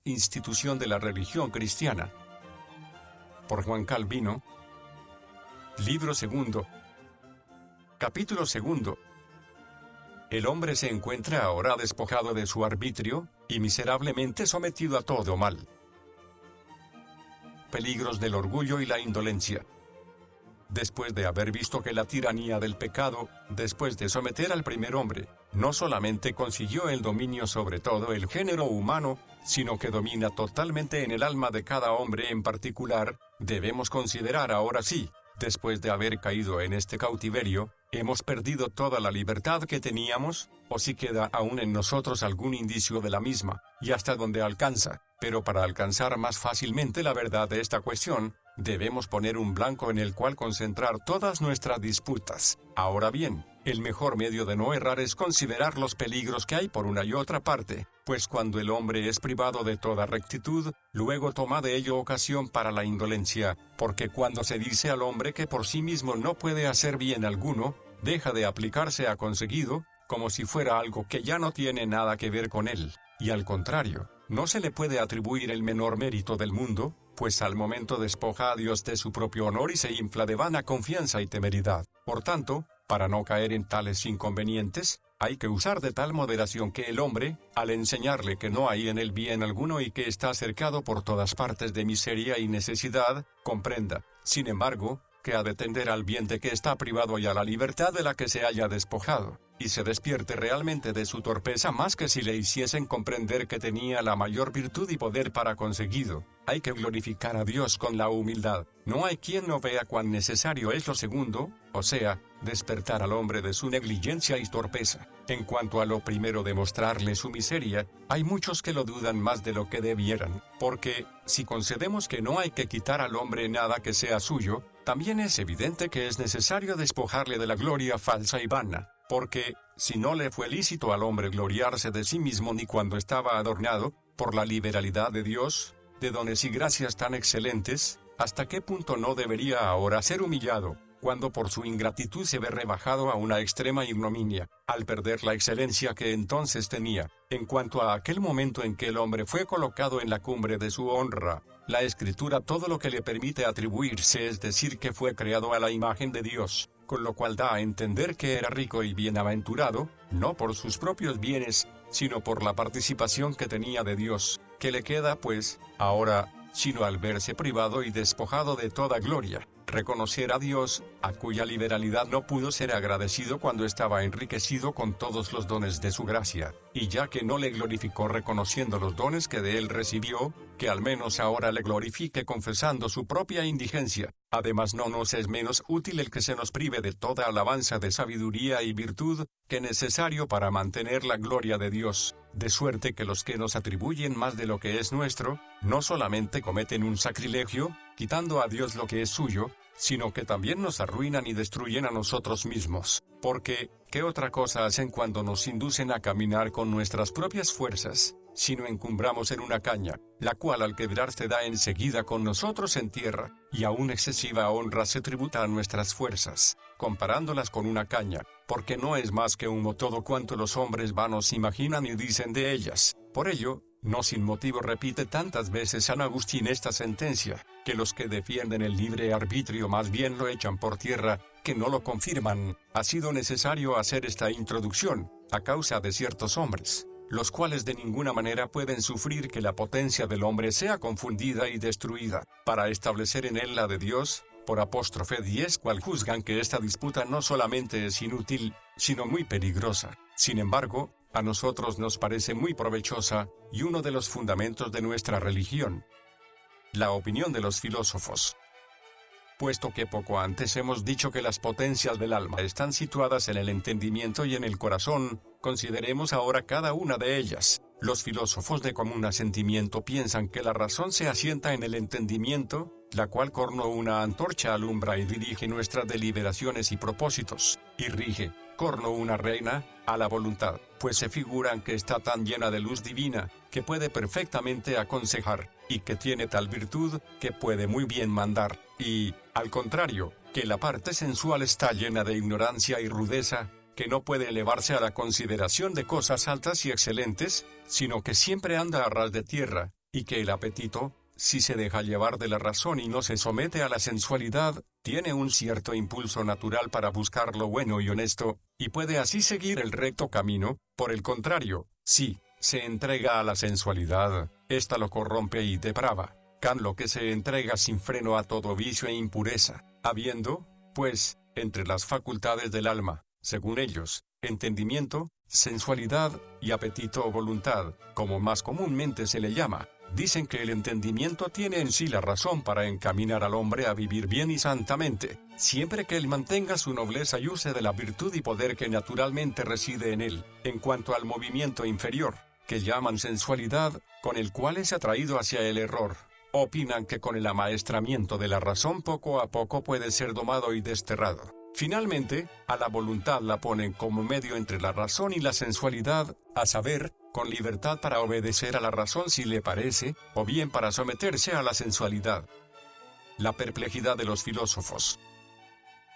Institución de la religión cristiana. Por Juan Calvino. Libro segundo. Capítulo segundo. El hombre se encuentra ahora despojado de su arbitrio, y miserablemente sometido a todo mal. Peligros del orgullo y la indolencia. Después de haber visto que la tiranía del pecado, después de someter al primer hombre, no solamente consiguió el dominio sobre todo el género humano, sino que domina totalmente en el alma de cada hombre en particular, debemos considerar ahora sí, después de haber caído en este cautiverio, ¿hemos perdido toda la libertad que teníamos, o si queda aún en nosotros algún indicio de la misma, y hasta dónde alcanza? Pero para alcanzar más fácilmente la verdad de esta cuestión, debemos poner un blanco en el cual concentrar todas nuestras disputas. Ahora bien, el mejor medio de no errar es considerar los peligros que hay por una y otra parte, pues cuando el hombre es privado de toda rectitud, luego toma de ello ocasión para la indolencia, porque cuando se dice al hombre que por sí mismo no puede hacer bien alguno, deja de aplicarse a conseguido, como si fuera algo que ya no tiene nada que ver con él, y al contrario, no se le puede atribuir el menor mérito del mundo, pues al momento despoja a Dios de su propio honor y se infla de vana confianza y temeridad. Por tanto, para no caer en tales inconvenientes, hay que usar de tal moderación que el hombre, al enseñarle que no hay en él bien alguno y que está cercado por todas partes de miseria y necesidad, comprenda, sin embargo, que ha de tender al bien de que está privado y a la libertad de la que se haya despojado, y se despierte realmente de su torpeza más que si le hiciesen comprender que tenía la mayor virtud y poder para conseguido. Hay que glorificar a Dios con la humildad. No hay quien no vea cuán necesario es lo segundo, o sea, despertar al hombre de su negligencia y torpeza. En cuanto a lo primero de mostrarle su miseria, hay muchos que lo dudan más de lo que debieran, porque, si concedemos que no hay que quitar al hombre nada que sea suyo, también es evidente que es necesario despojarle de la gloria falsa y vana, porque, si no le fue lícito al hombre gloriarse de sí mismo ni cuando estaba adornado, por la liberalidad de Dios, de dones y gracias tan excelentes, ¿hasta qué punto no debería ahora ser humillado, cuando por su ingratitud se ve rebajado a una extrema ignominia, al perder la excelencia que entonces tenía? En cuanto a aquel momento en que el hombre fue colocado en la cumbre de su honra, la Escritura todo lo que le permite atribuirse es decir que fue creado a la imagen de Dios, con lo cual da a entender que era rico y bienaventurado, no por sus propios bienes, sino por la participación que tenía de Dios. ¿Qué le queda pues, ahora, sino al verse privado y despojado de toda gloria, reconocer a Dios, a cuya liberalidad no pudo ser agradecido cuando estaba enriquecido con todos los dones de su gracia, y ya que no le glorificó reconociendo los dones que de él recibió, que al menos ahora le glorifique confesando su propia indigencia? Además no nos es menos útil el que se nos prive de toda alabanza de sabiduría y virtud, que necesario para mantener la gloria de Dios, de suerte que los que nos atribuyen más de lo que es nuestro, no solamente cometen un sacrilegio, quitando a Dios lo que es suyo, sino que también nos arruinan y destruyen a nosotros mismos, porque, ¿qué otra cosa hacen cuando nos inducen a caminar con nuestras propias fuerzas, sino encumbramos en una caña, la cual al quebrarse da enseguida con nosotros en tierra, y aún excesiva honra se tributa a nuestras fuerzas, comparándolas con una caña, porque no es más que humo todo cuanto los hombres vanos imaginan y dicen de ellas? Por ello, no sin motivo repite tantas veces San Agustín esta sentencia, que los que defienden el libre arbitrio más bien lo echan por tierra, que no lo confirman. Ha sido necesario hacer esta introducción, a causa de ciertos hombres, los cuales de ninguna manera pueden sufrir que la potencia del hombre sea confundida y destruida, para establecer en él la de Dios, por apóstrofe 10, cual juzgan que esta disputa no solamente es inútil, sino muy peligrosa. Sin embargo, a nosotros nos parece muy provechosa, y uno de los fundamentos de nuestra religión. La opinión de los filósofos. Puesto que poco antes hemos dicho que las potencias del alma están situadas en el entendimiento y en el corazón, consideremos ahora cada una de ellas. Los filósofos de común asentimiento piensan que la razón se asienta en el entendimiento, la cual corno una antorcha alumbra y dirige nuestras deliberaciones y propósitos, y rige, corno una reina, a la voluntad, pues se figuran que está tan llena de luz divina, que puede perfectamente aconsejar, y que tiene tal virtud, que puede muy bien mandar, y, al contrario, que la parte sensual está llena de ignorancia y rudeza, que no puede elevarse a la consideración de cosas altas y excelentes, sino que siempre anda a ras de tierra, y que el apetito, si se deja llevar de la razón y no se somete a la sensualidad, tiene un cierto impulso natural para buscar lo bueno y honesto, y puede así seguir el recto camino. Por el contrario, si se entrega a la sensualidad, ésta lo corrompe y deprava. Lo que se entrega sin freno a todo vicio e impureza, habiendo, pues, entre las facultades del alma, según ellos, entendimiento, sensualidad, y apetito o voluntad, como más comúnmente se le llama. Dicen que el entendimiento tiene en sí la razón para encaminar al hombre a vivir bien y santamente, siempre que él mantenga su nobleza y use de la virtud y poder que naturalmente reside en él. En cuanto al movimiento inferior, que llaman sensualidad, con el cual es atraído hacia el error, opinan que con el amaestramiento de la razón poco a poco puede ser domado y desterrado. Finalmente, a la voluntad la ponen como medio entre la razón y la sensualidad, a saber, con libertad para obedecer a la razón si le parece, o bien para someterse a la sensualidad. La perplejidad de los filósofos.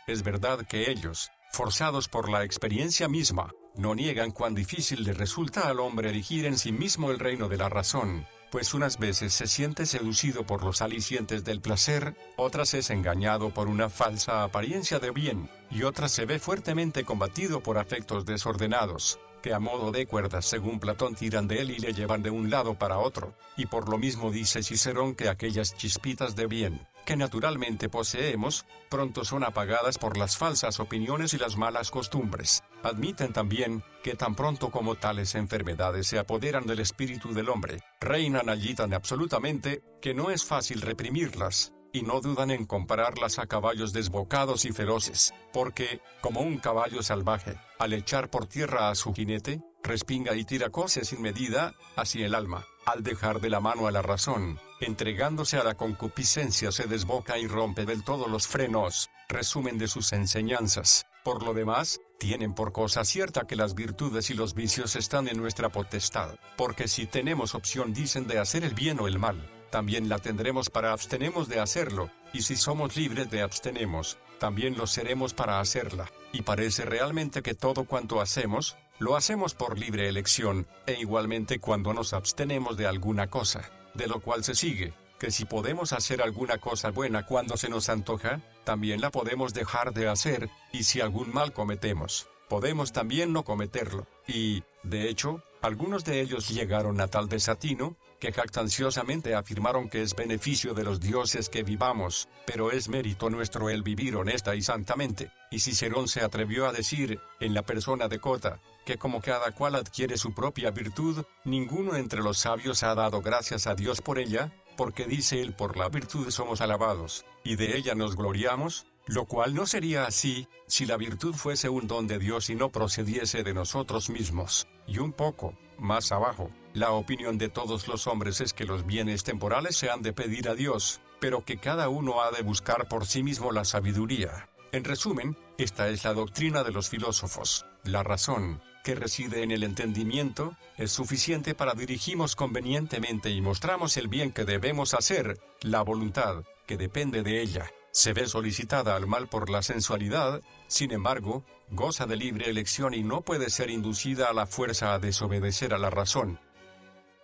Es verdad que ellos, forzados por la experiencia misma, no niegan cuán difícil le resulta al hombre erigir en sí mismo el reino de la razón, pues unas veces se siente seducido por los alicientes del placer, otras es engañado por una falsa apariencia de bien, y otras se ve fuertemente combatido por afectos desordenados, que a modo de cuerdas según Platón tiran de él y le llevan de un lado para otro, y por lo mismo dice Cicerón que aquellas chispitas de bien, que naturalmente poseemos, pronto son apagadas por las falsas opiniones y las malas costumbres. Admiten también, que tan pronto como tales enfermedades se apoderan del espíritu del hombre, reinan allí tan absolutamente, que no es fácil reprimirlas, y no dudan en compararlas a caballos desbocados y feroces, porque, como un caballo salvaje, al echar por tierra a su jinete, respinga y tira cosas sin medida, así el alma, al dejar de la mano a la razón, entregándose a la concupiscencia se desboca y rompe del todo los frenos. Resumen de sus enseñanzas. Por lo demás, tienen por cosa cierta que las virtudes y los vicios están en nuestra potestad, porque si tenemos opción dicen de hacer el bien o el mal, también la tendremos para abstenemos de hacerlo, y si somos libres de abstenemos, también lo seremos para hacerla, y parece realmente que todo cuanto hacemos, lo hacemos por libre elección, e igualmente cuando nos abstenemos de alguna cosa, de lo cual se sigue, que si podemos hacer alguna cosa buena cuando se nos antoja, también la podemos dejar de hacer, y si algún mal cometemos, podemos también no cometerlo, y, de hecho, algunos de ellos llegaron a tal desatino, que jactanciosamente afirmaron que es beneficio de los dioses que vivamos, pero es mérito nuestro el vivir honesta y santamente, y Cicerón se atrevió a decir, en la persona de Cota, que como cada cual adquiere su propia virtud, ninguno entre los sabios ha dado gracias a Dios por ella, porque dice él por la virtud somos alabados, y de ella nos gloriamos, lo cual no sería así, si la virtud fuese un don de Dios y no procediese de nosotros mismos. Y un poco, más abajo, la opinión de todos los hombres es que los bienes temporales se han de pedir a Dios, pero que cada uno ha de buscar por sí mismo la sabiduría. En resumen, esta es la doctrina de los filósofos. La razón, que reside en el entendimiento, es suficiente para dirigirnos convenientemente y mostramos el bien que debemos hacer. La voluntad, que depende de ella, se ve solicitada al mal por la sensualidad, sin embargo, goza de libre elección y no puede ser inducida a la fuerza a desobedecer a la razón.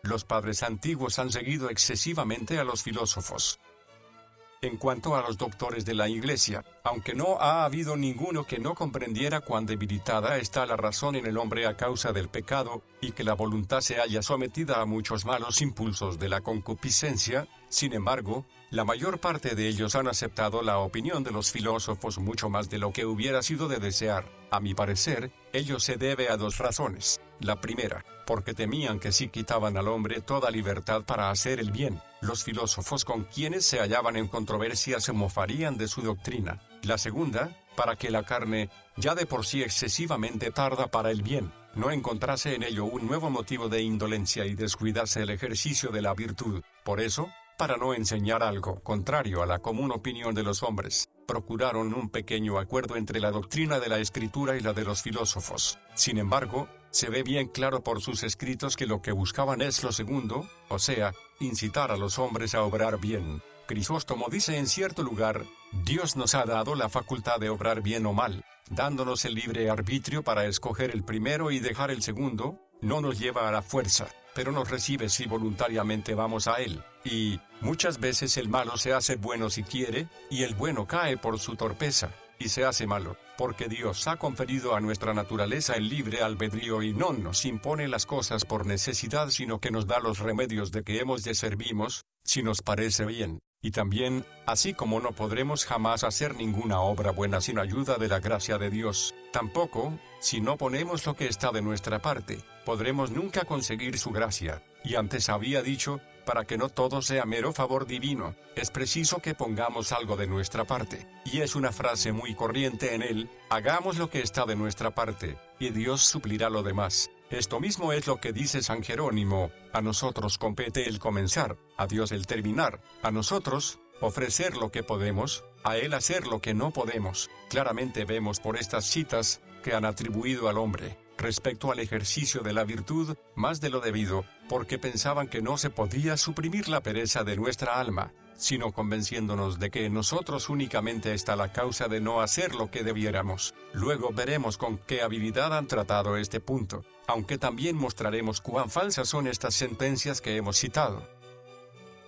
Los padres antiguos han seguido excesivamente a los filósofos. En cuanto a los doctores de la Iglesia, aunque no ha habido ninguno que no comprendiera cuán debilitada está la razón en el hombre a causa del pecado, y que la voluntad se halla sometida a muchos malos impulsos de la concupiscencia, sin embargo, la mayor parte de ellos han aceptado la opinión de los filósofos mucho más de lo que hubiera sido de desear. A mi parecer, ello se debe a dos razones. La primera, porque temían que si quitaban al hombre toda libertad para hacer el bien, los filósofos con quienes se hallaban en controversia se mofarían de su doctrina. La segunda, para que la carne, ya de por sí excesivamente tarda para el bien, no encontrase en ello un nuevo motivo de indolencia y descuidase el ejercicio de la virtud. Por eso, para no enseñar algo contrario a la común opinión de los hombres, procuraron un pequeño acuerdo entre la doctrina de la Escritura y la de los filósofos. Sin embargo, se ve bien claro por sus escritos que lo que buscaban es lo segundo, o sea, incitar a los hombres a obrar bien. Crisóstomo dice en cierto lugar, Dios nos ha dado la facultad de obrar bien o mal, dándonos el libre arbitrio para escoger el primero y dejar el segundo, no nos lleva a la fuerza. pero nos recibe si voluntariamente vamos a Él. Y, muchas veces el malo se hace bueno si quiere, y el bueno cae por su torpeza, y se hace malo, porque Dios ha conferido a nuestra naturaleza el libre albedrío y no nos impone las cosas por necesidad, sino que nos da los remedios de que hemos de servimos, si nos parece bien. Y también, así como no podremos jamás hacer ninguna obra buena sin ayuda de la gracia de Dios, tampoco, si no ponemos lo que está de nuestra parte, podremos nunca conseguir su gracia. Y antes había dicho, para que no todo sea mero favor divino, es preciso que pongamos algo de nuestra parte. Y es una frase muy corriente en él: hagamos lo que está de nuestra parte, y Dios suplirá lo demás. Esto mismo es lo que dice San Jerónimo: a nosotros compete el comenzar, a Dios el terminar, a nosotros ofrecer lo que podemos, a Él hacer lo que no podemos. Claramente vemos por estas citas, que han atribuido al hombre, respecto al ejercicio de la virtud, más de lo debido, porque pensaban que no se podía suprimir la pereza de nuestra alma, sino convenciéndonos de que en nosotros únicamente está la causa de no hacer lo que debiéramos. Luego veremos con qué habilidad han tratado este punto, aunque también mostraremos cuán falsas son estas sentencias que hemos citado.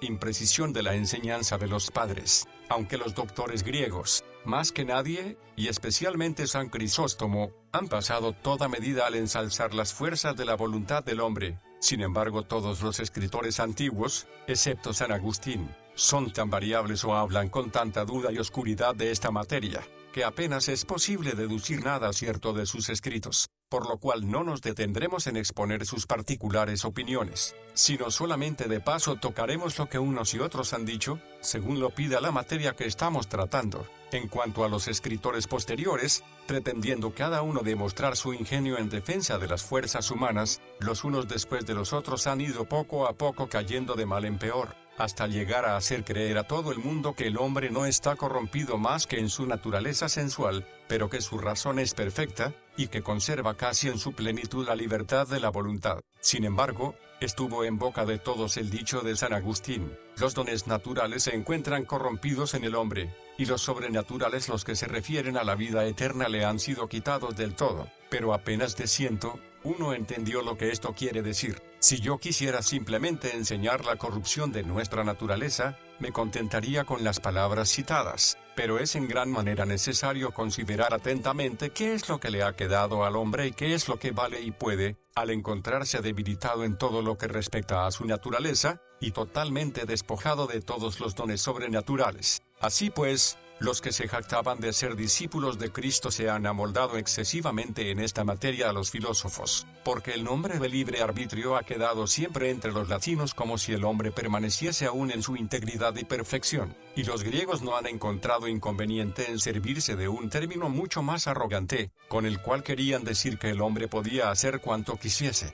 Imprecisión de la enseñanza de los padres. Aunque los doctores griegos, más que nadie, y especialmente San Crisóstomo, han pasado toda medida al ensalzar las fuerzas de la voluntad del hombre, sin embargo todos los escritores antiguos, excepto San Agustín, son tan variables o hablan con tanta duda y oscuridad de esta materia, que apenas es posible deducir nada cierto de sus escritos, por lo cual no nos detendremos en exponer sus particulares opiniones, sino solamente de paso tocaremos lo que unos y otros han dicho, según lo pida la materia que estamos tratando. En cuanto a los escritores posteriores, pretendiendo cada uno demostrar su ingenio en defensa de las fuerzas humanas, los unos después de los otros han ido poco a poco cayendo de mal en peor, hasta llegar a hacer creer a todo el mundo que el hombre no está corrompido más que en su naturaleza sensual, pero que su razón es perfecta, y que conserva casi en su plenitud la libertad de la voluntad. Sin embargo, estuvo en boca de todos el dicho de San Agustín: los dones naturales se encuentran corrompidos en el hombre, y los sobrenaturales, los que se refieren a la vida eterna, le han sido quitados del todo. Pero apenas de 101 entendió lo que esto quiere decir. Si yo quisiera simplemente enseñar la corrupción de nuestra naturaleza, me contentaría con las palabras citadas, pero es en gran manera necesario considerar atentamente qué es lo que le ha quedado al hombre y qué es lo que vale y puede, al encontrarse debilitado en todo lo que respecta a su naturaleza, y totalmente despojado de todos los dones sobrenaturales. Así pues, los que se jactaban de ser discípulos de Cristo se han amoldado excesivamente en esta materia a los filósofos, porque el nombre de libre arbitrio ha quedado siempre entre los latinos como si el hombre permaneciese aún en su integridad y perfección, y los griegos no han encontrado inconveniente en servirse de un término mucho más arrogante, con el cual querían decir que el hombre podía hacer cuanto quisiese.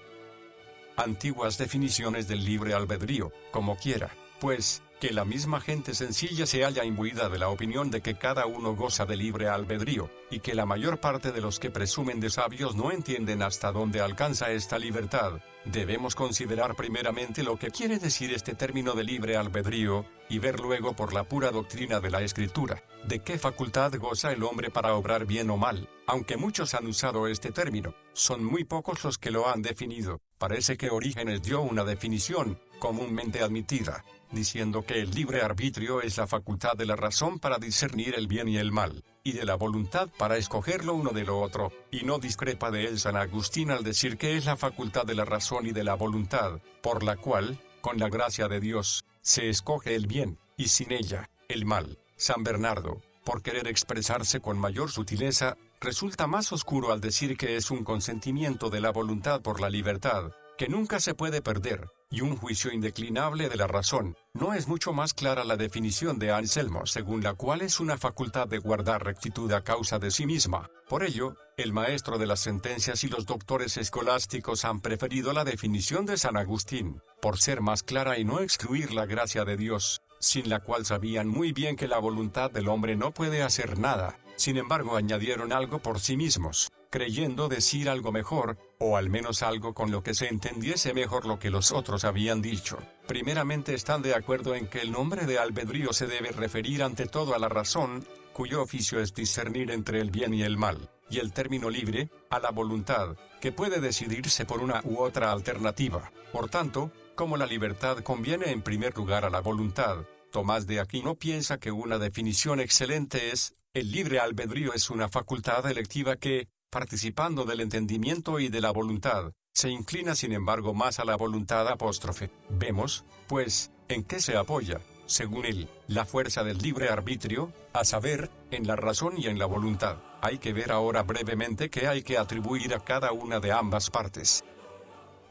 Antiguas definiciones del libre albedrío, como quiera, pues, que la misma gente sencilla se halla imbuida de la opinión de que cada uno goza de libre albedrío, y que la mayor parte de los que presumen de sabios no entienden hasta dónde alcanza esta libertad. Debemos considerar primeramente lo que quiere decir este término de libre albedrío, y ver luego por la pura doctrina de la Escritura, de qué facultad goza el hombre para obrar bien o mal. Aunque muchos han usado este término, son muy pocos los que lo han definido. Parece que Orígenes dio una definición, comúnmente admitida, diciendo que el libre arbitrio es la facultad de la razón para discernir el bien y el mal, y de la voluntad para escoger lo uno de lo otro, y no discrepa de él San Agustín al decir que es la facultad de la razón y de la voluntad, por la cual, con la gracia de Dios, se escoge el bien, y sin ella, el mal. San Bernardo, por querer expresarse con mayor sutileza, resulta más oscuro al decir que es un consentimiento de la voluntad por la libertad, que nunca se puede perder, y un juicio indeclinable de la razón. No es mucho más clara la definición de Anselmo, según la cual es una facultad de guardar rectitud a causa de sí misma. Por ello, el maestro de las sentencias y los doctores escolásticos han preferido la definición de San Agustín, por ser más clara y no excluir la gracia de Dios, sin la cual sabían muy bien que la voluntad del hombre no puede hacer nada. Sin embargo, añadieron algo por sí mismos, creyendo decir algo mejor, o al menos algo con lo que se entendiese mejor lo que los otros habían dicho. Primeramente están de acuerdo en que el nombre de albedrío se debe referir ante todo a la razón, cuyo oficio es discernir entre el bien y el mal. y el término libre, a la voluntad, que puede decidirse por una u otra alternativa. Por tanto, como la libertad conviene en primer lugar a la voluntad, Tomás de Aquino piensa que una definición excelente es: el libre albedrío es una facultad electiva que, participando del entendimiento y de la voluntad, se inclina sin embargo más a la voluntad apóstrofe. Vemos, pues, en qué se apoya, según él, la fuerza del libre arbitrio, a saber, en la razón y en la voluntad. Hay que ver ahora brevemente qué hay que atribuir a cada una de ambas partes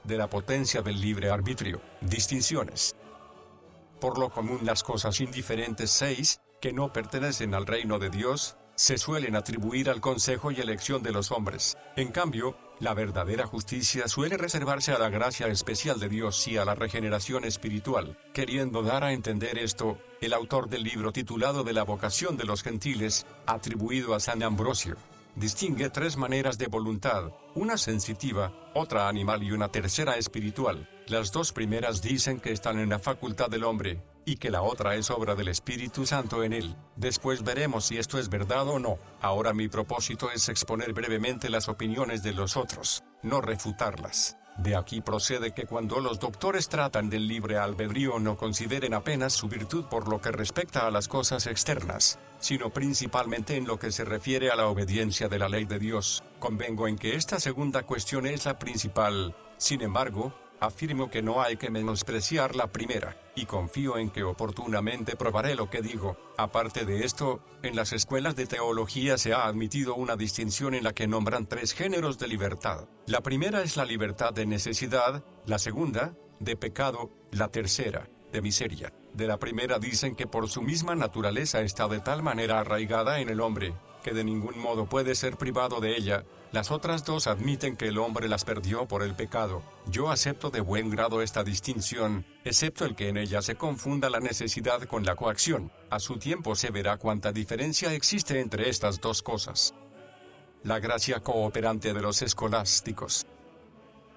de la potencia del libre arbitrio. Distinciones. Por lo común las cosas indiferentes 6, que no pertenecen al reino de Dios, se suelen atribuir al consejo y elección de los hombres. En cambio, la verdadera justicia suele reservarse a la gracia especial de Dios y a la regeneración espiritual. Queriendo dar a entender esto, el autor del libro titulado De la vocación de los gentiles, atribuido a San Ambrosio, distingue 3 maneras de voluntad, una sensitiva, otra animal y una tercera espiritual. Las 2 primeras dicen que están en la facultad del hombre, y que la otra es obra del Espíritu Santo en él. Después veremos si esto es verdad o no. Ahora mi propósito es exponer brevemente las opiniones de los otros, no refutarlas. De aquí procede que cuando los doctores tratan del libre albedrío no consideren apenas su virtud por lo que respecta a las cosas externas, sino principalmente en lo que se refiere a la obediencia de la ley de Dios. Convengo en que esta segunda cuestión es la principal. Sin embargo, afirmo que no hay que menospreciar la primera, y confío en que oportunamente probaré lo que digo. Aparte de esto, en las escuelas de teología se ha admitido una distinción en la que nombran 3 géneros de libertad. La primera es la libertad de necesidad, la segunda, de pecado, la tercera, de miseria. De la primera dicen que por su misma naturaleza está de tal manera arraigada en el hombre, que de ningún modo puede ser privado de ella. Las otras 2 admiten que el hombre las perdió por el pecado. Yo acepto de buen grado esta distinción, excepto el que en ella se confunda la necesidad con la coacción. A su tiempo se verá cuánta diferencia existe entre estas 2 cosas. La gracia cooperante de los escolásticos.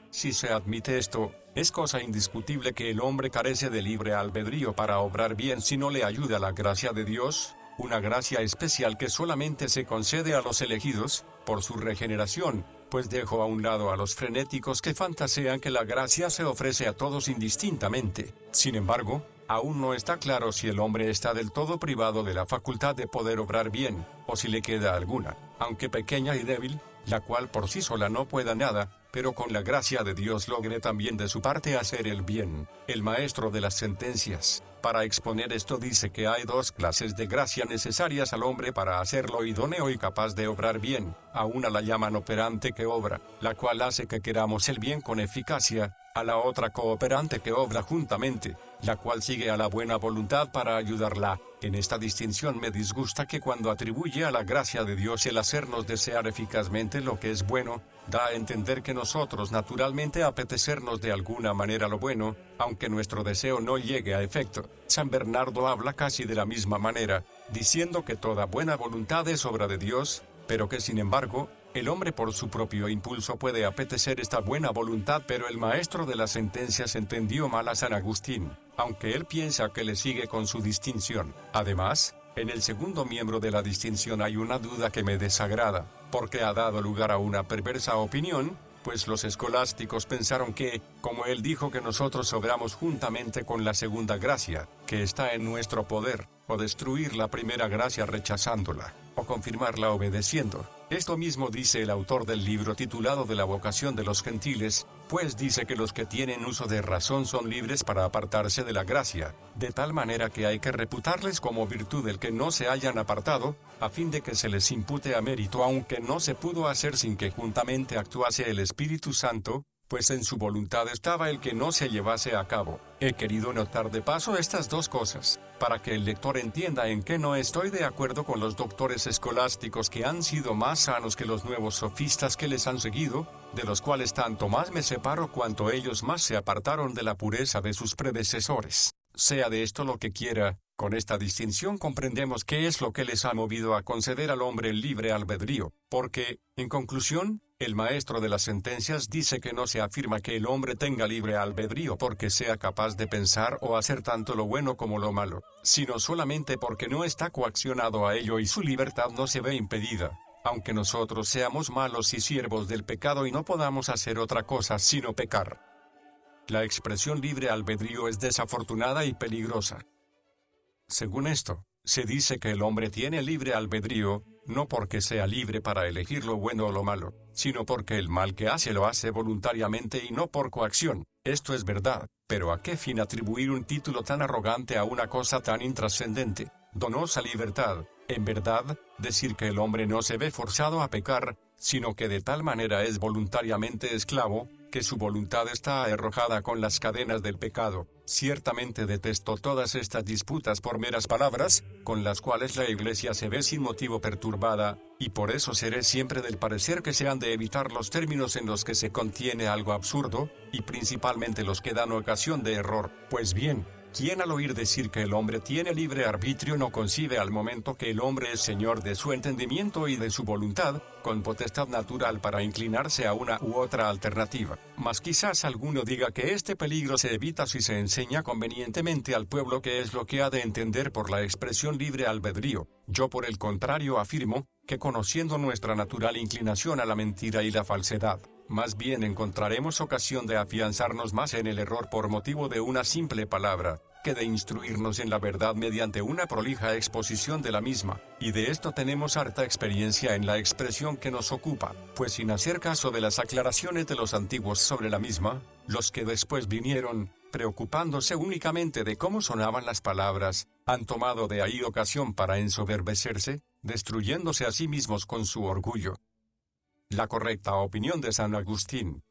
Si se admite esto, es cosa indiscutible que el hombre carece de libre albedrío para obrar bien si no le ayuda la gracia de Dios, una gracia especial que solamente se concede a los elegidos, por su regeneración, pues dejo a un lado a los frenéticos que fantasean que la gracia se ofrece a todos indistintamente. Sin embargo, aún no está claro si el hombre está del todo privado de la facultad de poder obrar bien, o si le queda alguna, aunque pequeña y débil, la cual por sí sola no pueda nada, pero con la gracia de Dios logre también de su parte hacer el bien. El maestro de las sentencias, para exponer esto, dice que hay 2 clases de gracia necesarias al hombre para hacerlo idóneo y capaz de obrar bien. A una la llaman operante que obra, la cual hace que queramos el bien con eficacia, a la otra cooperante que obra juntamente, la cual sigue a la buena voluntad para ayudarla. En esta distinción me disgusta que cuando atribuye a la gracia de Dios el hacernos desear eficazmente lo que es bueno, da a entender que nosotros naturalmente apetecernos de alguna manera lo bueno, aunque nuestro deseo no llegue a efecto. San Bernardo habla casi de la misma manera, diciendo que toda buena voluntad es obra de Dios, pero que sin embargo, el hombre por su propio impulso puede apetecer esta buena voluntad. Pero el maestro de las sentencias entendió mal a San Agustín, aunque él piensa que le sigue con su distinción. Además, en el segundo miembro de la distinción hay una duda que me desagrada, porque ha dado lugar a una perversa opinión, pues los escolásticos pensaron que, como él dijo que nosotros obramos juntamente con la segunda gracia, que está en nuestro poder, o destruir la primera gracia rechazándola, o confirmarla obedeciendo. Esto mismo dice el autor del libro titulado De la vocación de los gentiles, pues dice que los que tienen uso de razón son libres para apartarse de la gracia, de tal manera que hay que reputarles como virtud el que no se hayan apartado, a fin de que se les impute a mérito, aunque no se pudo hacer sin que juntamente actuase el Espíritu Santo, pues en su voluntad estaba el que no se llevase a cabo. He querido notar de paso estas 2 cosas, para que el lector entienda en qué no estoy de acuerdo con los doctores escolásticos que han sido más sanos que los nuevos sofistas que les han seguido, de los cuales tanto más me separo cuanto ellos más se apartaron de la pureza de sus predecesores. Sea de esto lo que quiera, con esta distinción comprendemos qué es lo que les ha movido a conceder al hombre el libre albedrío, porque, en conclusión, el maestro de las sentencias dice que no se afirma que el hombre tenga libre albedrío porque sea capaz de pensar o hacer tanto lo bueno como lo malo, sino solamente porque no está coaccionado a ello y su libertad no se ve impedida. aunque nosotros seamos malos y siervos del pecado y no podamos hacer otra cosa sino pecar. La expresión libre albedrío es desafortunada y peligrosa. Según esto, se dice que el hombre tiene libre albedrío, no porque sea libre para elegir lo bueno o lo malo, sino porque el mal que hace lo hace voluntariamente y no por coacción. Esto es verdad, pero ¿a qué fin atribuir un título tan arrogante a una cosa tan intrascendente, donosa libertad? En verdad, decir que el hombre no se ve forzado a pecar, sino que de tal manera es voluntariamente esclavo, que su voluntad está arrojada con las cadenas del pecado. Ciertamente detesto todas estas disputas por meras palabras, con las cuales la Iglesia se ve sin motivo perturbada, y por eso seré siempre del parecer que se han de evitar los términos en los que se contiene algo absurdo, y principalmente los que dan ocasión de error. Pues bien, ¿quién al oír decir que el hombre tiene libre arbitrio no concibe al momento que el hombre es señor de su entendimiento y de su voluntad, con potestad natural para inclinarse a una u otra alternativa? Mas quizás alguno diga que este peligro se evita si se enseña convenientemente al pueblo qué es lo que ha de entender por la expresión libre albedrío. Yo por el contrario afirmo, que conociendo nuestra natural inclinación a la mentira y la falsedad, más bien encontraremos ocasión de afianzarnos más en el error por motivo de una simple palabra, que de instruirnos en la verdad mediante una prolija exposición de la misma, y de esto tenemos harta experiencia en la expresión que nos ocupa, pues sin hacer caso de las aclaraciones de los antiguos sobre la misma, los que después vinieron, preocupándose únicamente de cómo sonaban las palabras, han tomado de ahí ocasión para ensoberbecerse, destruyéndose a sí mismos con su orgullo. La correcta opinión de San Agustín.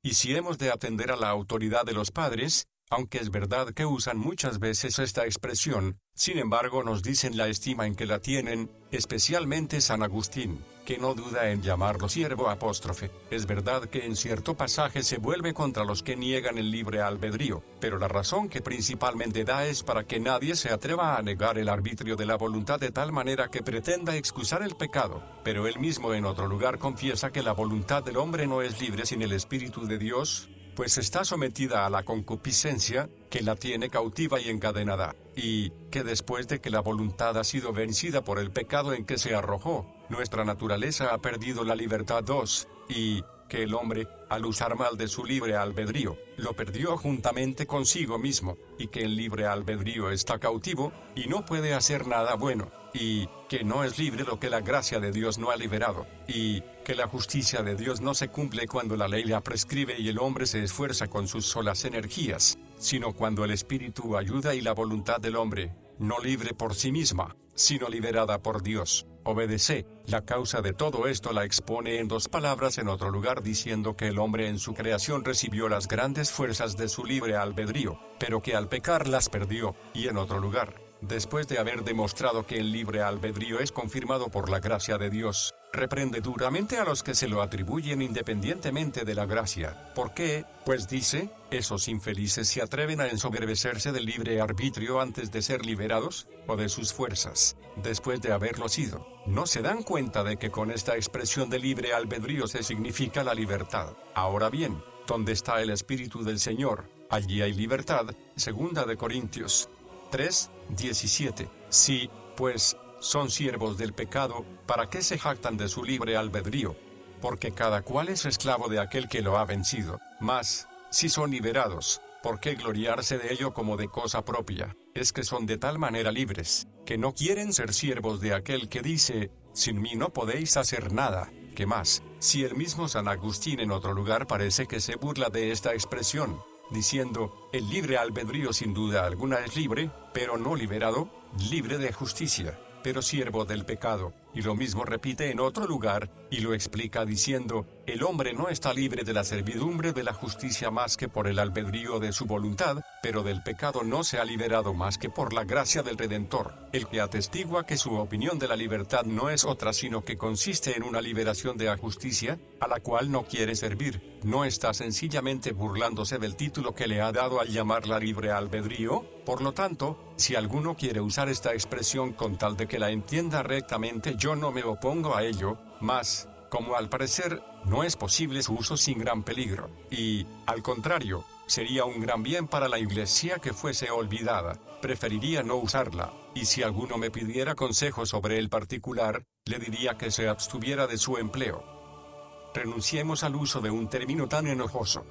Y si hemos de atender a la autoridad de los padres, aunque es verdad que usan muchas veces esta expresión, sin embargo nos dicen la estima en que la tienen, especialmente San Agustín, que no duda en llamarlo siervo apóstrofe. Es verdad que en cierto pasaje se vuelve contra los que niegan el libre albedrío, pero la razón que principalmente da es para que nadie se atreva a negar el arbitrio de la voluntad de tal manera que pretenda excusar el pecado, pero él mismo en otro lugar confiesa que la voluntad del hombre no es libre sin el Espíritu de Dios, pues está sometida a la concupiscencia, que la tiene cautiva y encadenada, y que después de que la voluntad ha sido vencida por el pecado en que se arrojó, nuestra naturaleza ha perdido la libertad 2, y que el hombre, al usar mal de su libre albedrío, lo perdió juntamente consigo mismo, y que el libre albedrío está cautivo, y no puede hacer nada bueno, y que no es libre lo que la gracia de Dios no ha liberado, y que la justicia de Dios no se cumple cuando la ley la prescribe y el hombre se esfuerza con sus solas energías, sino cuando el Espíritu ayuda y la voluntad del hombre, no libre por sí misma, sino liberada por Dios, obedece. La causa de todo esto la expone en dos palabras en otro lugar diciendo que el hombre en su creación recibió las grandes fuerzas de su libre albedrío, pero que al pecar las perdió, y en otro lugar, después de haber demostrado que el libre albedrío es confirmado por la gracia de Dios, reprende duramente a los que se lo atribuyen independientemente de la gracia. ¿Por qué? Pues dice, esos infelices se atreven a ensoberbecerse del libre arbitrio antes de ser liberados, o de sus fuerzas, después de haberlo sido. No se dan cuenta de que con esta expresión de libre albedrío se significa la libertad. Ahora bien, ¿dónde está el Espíritu del Señor? Allí hay libertad. 2 de Corintios 3:17. Sí, pues, son siervos del pecado, ¿para qué se jactan de su libre albedrío? Porque cada cual es esclavo de aquel que lo ha vencido. Mas, si son liberados, ¿por qué gloriarse de ello como de cosa propia? Es que son de tal manera libres, que no quieren ser siervos de aquel que dice, sin mí no podéis hacer nada. ¿Qué más? Si el mismo San Agustín en otro lugar parece que se burla de esta expresión, diciendo, el libre albedrío sin duda alguna es libre, pero no liberado, libre de justicia, pero siervo del pecado, y lo mismo repite en otro lugar, y lo explica diciendo, el hombre no está libre de la servidumbre de la justicia más que por el albedrío de su voluntad, pero del pecado no se ha liberado más que por la gracia del Redentor, el que atestigua que su opinión de la libertad no es otra sino que consiste en una liberación de la justicia, a la cual no quiere servir, no está sencillamente burlándose del título que le ha dado al llamarla libre albedrío. Por lo tanto, si alguno quiere usar esta expresión con tal de que la entienda rectamente, yo no me opongo a ello, mas, como al parecer, no es posible su uso sin gran peligro, y, al contrario, sería un gran bien para la Iglesia que fuese olvidada, preferiría no usarla, y si alguno me pidiera consejo sobre el particular, le diría que se abstuviera de su empleo. Renunciemos al uso de un término tan enojoso.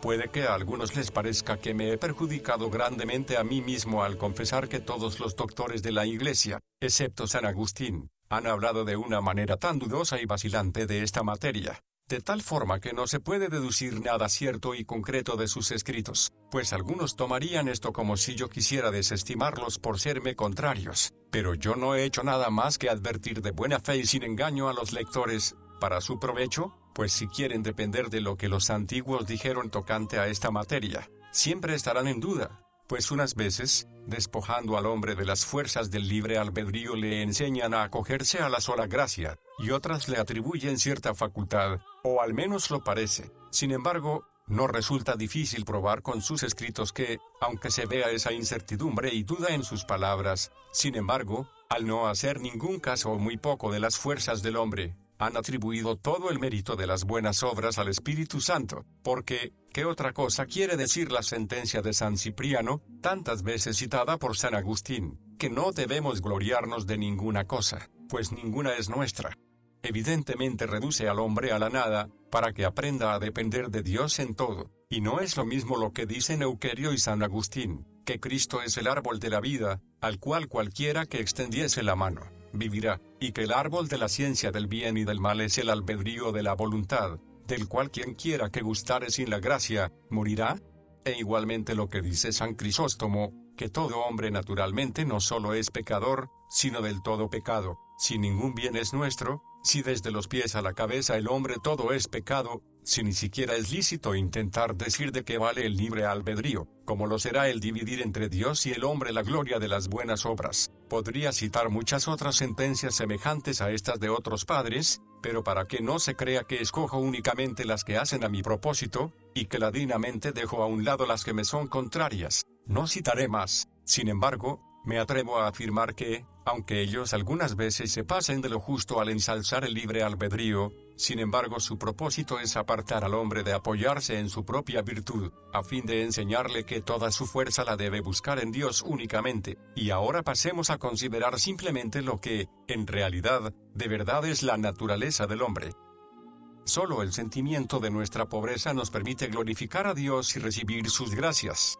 Puede que a algunos les parezca que me he perjudicado grandemente a mí mismo al confesar que todos los doctores de la Iglesia, excepto San Agustín, han hablado de una manera tan dudosa y vacilante de esta materia, de tal forma que no se puede deducir nada cierto y concreto de sus escritos, pues algunos tomarían esto como si yo quisiera desestimarlos por serme contrarios, pero yo no he hecho nada más que advertir de buena fe y sin engaño a los lectores, para su provecho, pues si quieren depender de lo que los antiguos dijeron tocante a esta materia, siempre estarán en duda, pues unas veces, despojando al hombre de las fuerzas del libre albedrío le enseñan a acogerse a la sola gracia, y otras le atribuyen cierta facultad, o al menos lo parece. Sin embargo, no resulta difícil probar con sus escritos que, aunque se vea esa incertidumbre y duda en sus palabras, sin embargo, al no hacer ningún caso o muy poco de las fuerzas del hombre, han atribuido todo el mérito de las buenas obras al Espíritu Santo, porque, ¿qué otra cosa quiere decir la sentencia de San Cipriano, tantas veces citada por San Agustín, que no debemos gloriarnos de ninguna cosa, pues ninguna es nuestra? Evidentemente reduce al hombre a la nada, para que aprenda a depender de Dios en todo, y no es lo mismo lo que dicen Euquerio y San Agustín, que Cristo es el árbol de la vida, al cual cualquiera que extendiese la mano vivirá, y que el árbol de la ciencia del bien y del mal es el albedrío de la voluntad, del cual quien quiera que gustare sin la gracia, morirá. E igualmente lo que dice San Crisóstomo, que todo hombre naturalmente no solo es pecador, sino del todo pecado, si ningún bien es nuestro, si desde los pies a la cabeza el hombre todo es pecado, si ni siquiera es lícito intentar decir de qué vale el libre albedrío, como lo será el dividir entre Dios y el hombre la gloria de las buenas obras. Podría citar muchas otras sentencias semejantes a estas de otros padres, pero para que no se crea que escojo únicamente las que hacen a mi propósito, y que ladinamente dejo a un lado las que me son contrarias, no citaré más. Sin embargo, me atrevo a afirmar que, aunque ellos algunas veces se pasen de lo justo al ensalzar el libre albedrío, sin embargo su propósito es apartar al hombre de apoyarse en su propia virtud, a fin de enseñarle que toda su fuerza la debe buscar en Dios únicamente. Y ahora pasemos a considerar simplemente lo que, en realidad, de verdad es la naturaleza del hombre. Solo el sentimiento de nuestra pobreza nos permite glorificar a Dios y recibir sus gracias.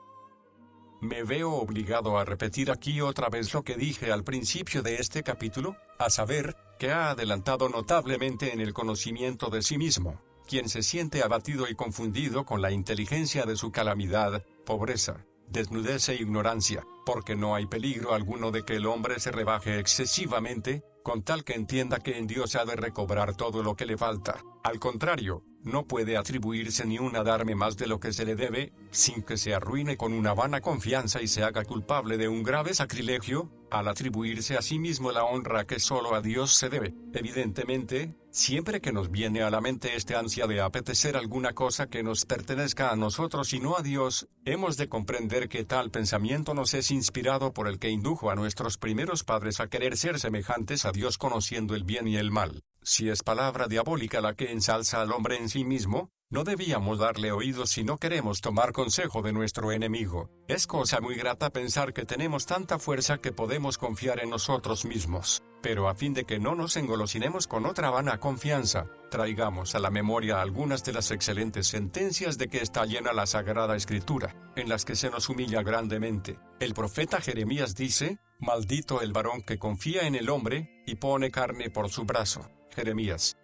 Me veo obligado a repetir aquí otra vez lo que dije al principio de este capítulo, a saber, que ha adelantado notablemente en el conocimiento de sí mismo, quien se siente abatido y confundido con la inteligencia de su calamidad, pobreza, desnudez e ignorancia, porque no hay peligro alguno de que el hombre se rebaje excesivamente, con tal que entienda que en Dios ha de recobrar todo lo que le falta. Al contrario, no puede atribuirse ni un darme más de lo que se le debe, sin que se arruine con una vana confianza y se haga culpable de un grave sacrilegio, al atribuirse a sí mismo la honra que solo a Dios se debe. Evidentemente, siempre que nos viene a la mente este ansia de apetecer alguna cosa que nos pertenezca a nosotros y no a Dios, hemos de comprender que tal pensamiento nos es inspirado por el que indujo a nuestros primeros padres a querer ser semejantes a Dios conociendo el bien y el mal. Si es palabra diabólica la que ensalza al hombre en sí mismo, no debíamos darle oídos si no queremos tomar consejo de nuestro enemigo. Es cosa muy grata pensar que tenemos tanta fuerza que podemos confiar en nosotros mismos, pero a fin de que no nos engolosinemos con otra vana confianza, traigamos a la memoria algunas de las excelentes sentencias de que está llena la Sagrada Escritura, en las que se nos humilla grandemente. El profeta Jeremías dice: «Maldito el varón que confía en el hombre, y pone carne por su brazo». Jeremías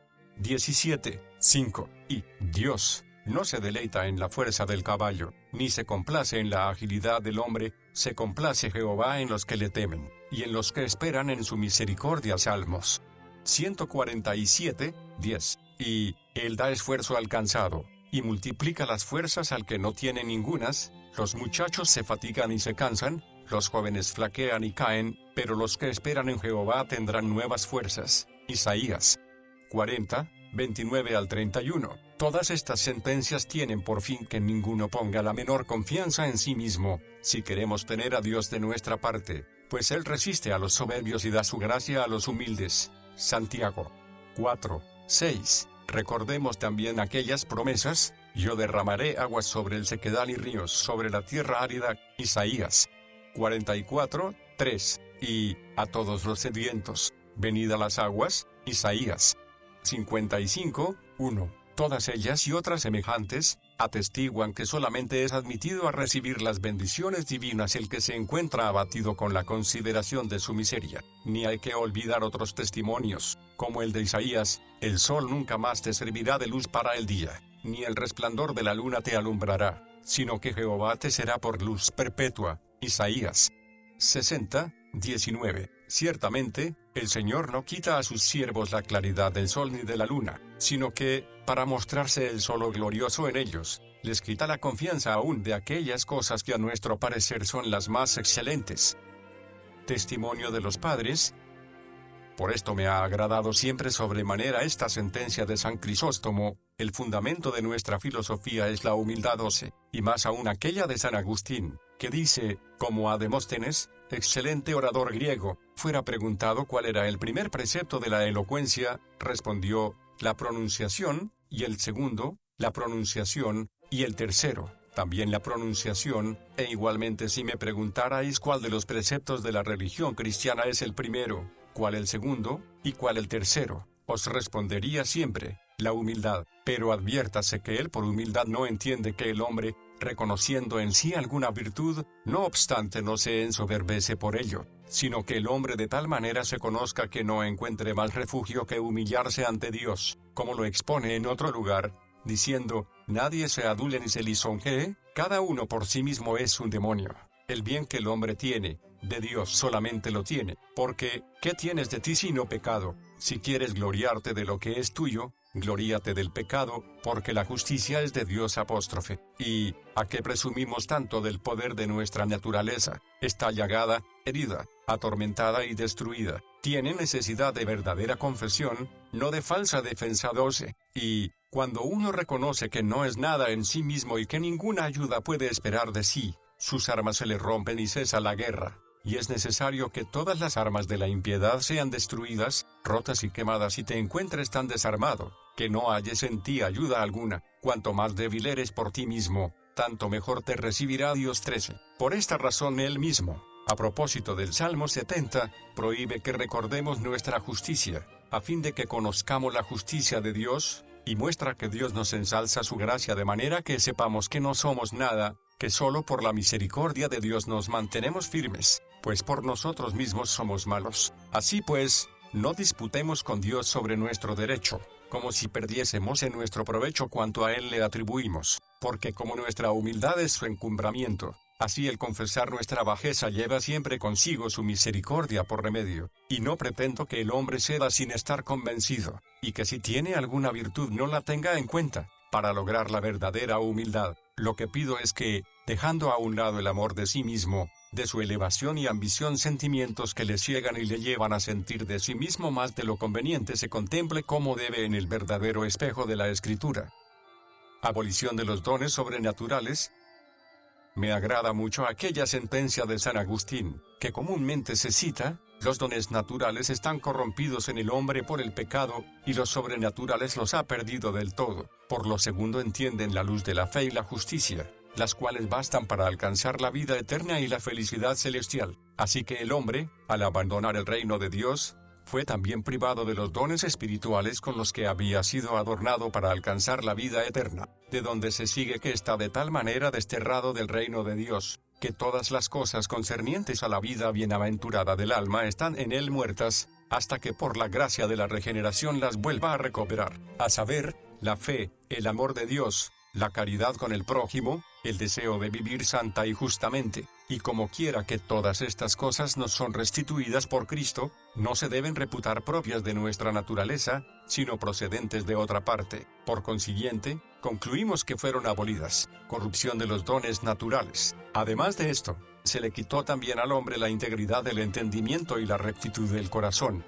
17:5. Y Dios no se deleita en la fuerza del caballo, ni se complace en la agilidad del hombre, se complace Jehová en los que le temen, y en los que esperan en su misericordia. Salmos 147:10. Y Él da esfuerzo al cansado, y multiplica las fuerzas al que no tiene ningunas. Los muchachos se fatigan y se cansan, los jóvenes flaquean y caen, pero los que esperan en Jehová tendrán nuevas fuerzas. Isaías 40:29-31. Todas estas sentencias tienen por fin que ninguno ponga la menor confianza en sí mismo, si queremos tener a Dios de nuestra parte, pues Él resiste a los soberbios y da su gracia a los humildes. Santiago 4:6. Recordemos también aquellas promesas: yo derramaré aguas sobre el sequedal y ríos sobre la tierra árida. Isaías 44:3. Y a todos los sedientos venid a las aguas, Isaías 55, 1. Todas ellas y otras semejantes, atestiguan que solamente es admitido a recibir las bendiciones divinas el que se encuentra abatido con la consideración de su miseria. Ni hay que olvidar otros testimonios, como el de Isaías: el sol nunca más te servirá de luz para el día, ni el resplandor de la luna te alumbrará, sino que Jehová te será por luz perpetua. Isaías 60, 19. Ciertamente, el Señor no quita a sus siervos la claridad del sol ni de la luna, sino que, para mostrarse Él solo glorioso en ellos, les quita la confianza aún de aquellas cosas que a nuestro parecer son las más excelentes. Testimonio de los padres. Por esto me ha agradado siempre sobremanera esta sentencia de San Crisóstomo: el fundamento de nuestra filosofía es la humildad 12, y más aún aquella de San Agustín, que dice, como a Demóstenes, excelente orador griego, fuera preguntado cuál era el primer precepto de la elocuencia, respondió: la pronunciación, y el segundo, la pronunciación, y el tercero, también la pronunciación, e igualmente si me preguntarais cuál de los preceptos de la religión cristiana es el primero, cuál el segundo, y cuál el tercero, os respondería siempre: la humildad. Pero adviértase que él por humildad no entiende que el hombre, reconociendo en sí alguna virtud, no obstante no se ensoberbece por ello, sino que el hombre de tal manera se conozca que no encuentre más refugio que humillarse ante Dios, como lo expone en otro lugar, diciendo: nadie se adule ni se lisonjee, cada uno por sí mismo es un demonio. El bien que el hombre tiene, de Dios solamente lo tiene, porque, ¿qué tienes de ti sino pecado? Si quieres gloriarte de lo que es tuyo, gloríate del pecado, porque la justicia es de Dios apóstrofe. ¿Y a qué presumimos tanto del poder de nuestra naturaleza? Está llagada, herida, atormentada y destruida. Tiene necesidad de verdadera confesión, no de falsa defensa 12. Y, cuando uno reconoce que no es nada en sí mismo y que ninguna ayuda puede esperar de sí, sus armas se le rompen y cesa la guerra. Y es necesario que todas las armas de la impiedad sean destruidas, rotas y quemadas, y te encuentres tan desarmado, que no halles en ti ayuda alguna. Cuanto más débil eres por ti mismo, tanto mejor te recibirá Dios 13. Por esta razón él mismo, a propósito del Salmo 70, prohíbe que recordemos nuestra justicia, a fin de que conozcamos la justicia de Dios, y muestra que Dios nos ensalza su gracia de manera que sepamos que no somos nada, que solo por la misericordia de Dios nos mantenemos firmes, pues por nosotros mismos somos malos. Así pues, no disputemos con Dios sobre nuestro derecho, como si perdiésemos en nuestro provecho cuanto a Él le atribuimos, porque como nuestra humildad es su encumbramiento, así el confesar nuestra bajeza lleva siempre consigo su misericordia por remedio, y no pretendo que el hombre ceda sin estar convencido, y que si tiene alguna virtud no la tenga en cuenta, para lograr la verdadera humildad. Lo que pido es que, dejando a un lado el amor de sí mismo, de su elevación y ambición, sentimientos que le ciegan y le llevan a sentir de sí mismo más de lo conveniente, se contemple como debe en el verdadero espejo de la Escritura. Abolición de los dones sobrenaturales. Me agrada mucho aquella sentencia de San Agustín, que comúnmente se cita: los dones naturales están corrompidos en el hombre por el pecado, y los sobrenaturales los ha perdido del todo. Por lo segundo entienden la luz de la fe y la justicia, las cuales bastan para alcanzar la vida eterna y la felicidad celestial. Así que el hombre, al abandonar el reino de Dios, fue también privado de los dones espirituales con los que había sido adornado para alcanzar la vida eterna, de donde se sigue que está de tal manera desterrado del reino de Dios, que todas las cosas concernientes a la vida bienaventurada del alma están en él muertas, hasta que por la gracia de la regeneración las vuelva a recobrar, a saber, la fe, el amor de Dios, la caridad con el prójimo, el deseo de vivir santa y justamente. Y como quiera que todas estas cosas nos son restituidas por Cristo, no se deben reputar propias de nuestra naturaleza, sino procedentes de otra parte. Por consiguiente, concluimos que fueron abolidas. Corrupción de los dones naturales. Además de esto, se le quitó también al hombre la integridad del entendimiento y la rectitud del corazón.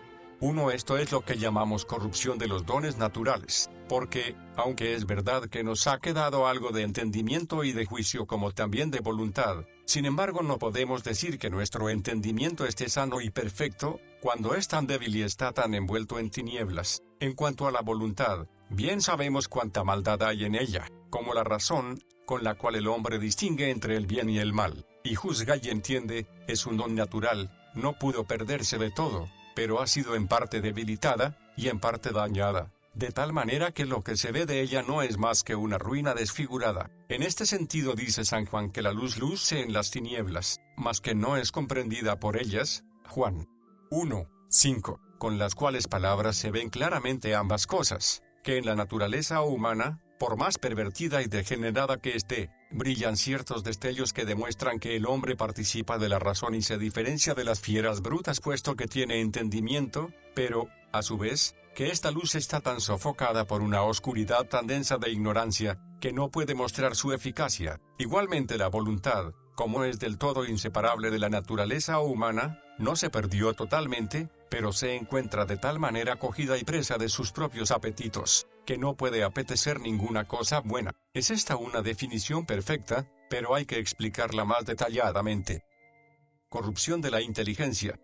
Esto es lo que llamamos corrupción de los dones naturales, porque, aunque es verdad que nos ha quedado algo de entendimiento y de juicio como también de voluntad, sin embargo no podemos decir que nuestro entendimiento esté sano y perfecto, cuando es tan débil y está tan envuelto en tinieblas. En cuanto a la voluntad, bien sabemos cuánta maldad hay en ella, como la razón, con la cual el hombre distingue entre el bien y el mal, y juzga y entiende, es un don natural, no pudo perderse de todo. pero ha sido en parte debilitada, y en parte dañada, de tal manera que lo que se ve de ella no es más que una ruina desfigurada. En este sentido dice San Juan que la luz luce en las tinieblas, mas que no es comprendida por ellas, Juan 1:5, con las cuales palabras se ven claramente ambas cosas, que en la naturaleza humana, por más pervertida y degenerada que esté, brillan ciertos destellos que demuestran que el hombre participa de la razón y se diferencia de las fieras brutas puesto que tiene entendimiento, pero, a su vez, que esta luz está tan sofocada por una oscuridad tan densa de ignorancia, que no puede mostrar su eficacia. Igualmente la voluntad, como es del todo inseparable de la naturaleza humana, no se perdió totalmente, pero se encuentra de tal manera cogida y presa de sus propios apetitos, que no puede apetecer ninguna cosa buena. Es esta una definición perfecta, pero hay que explicarla más detalladamente. Corrupción de la inteligencia.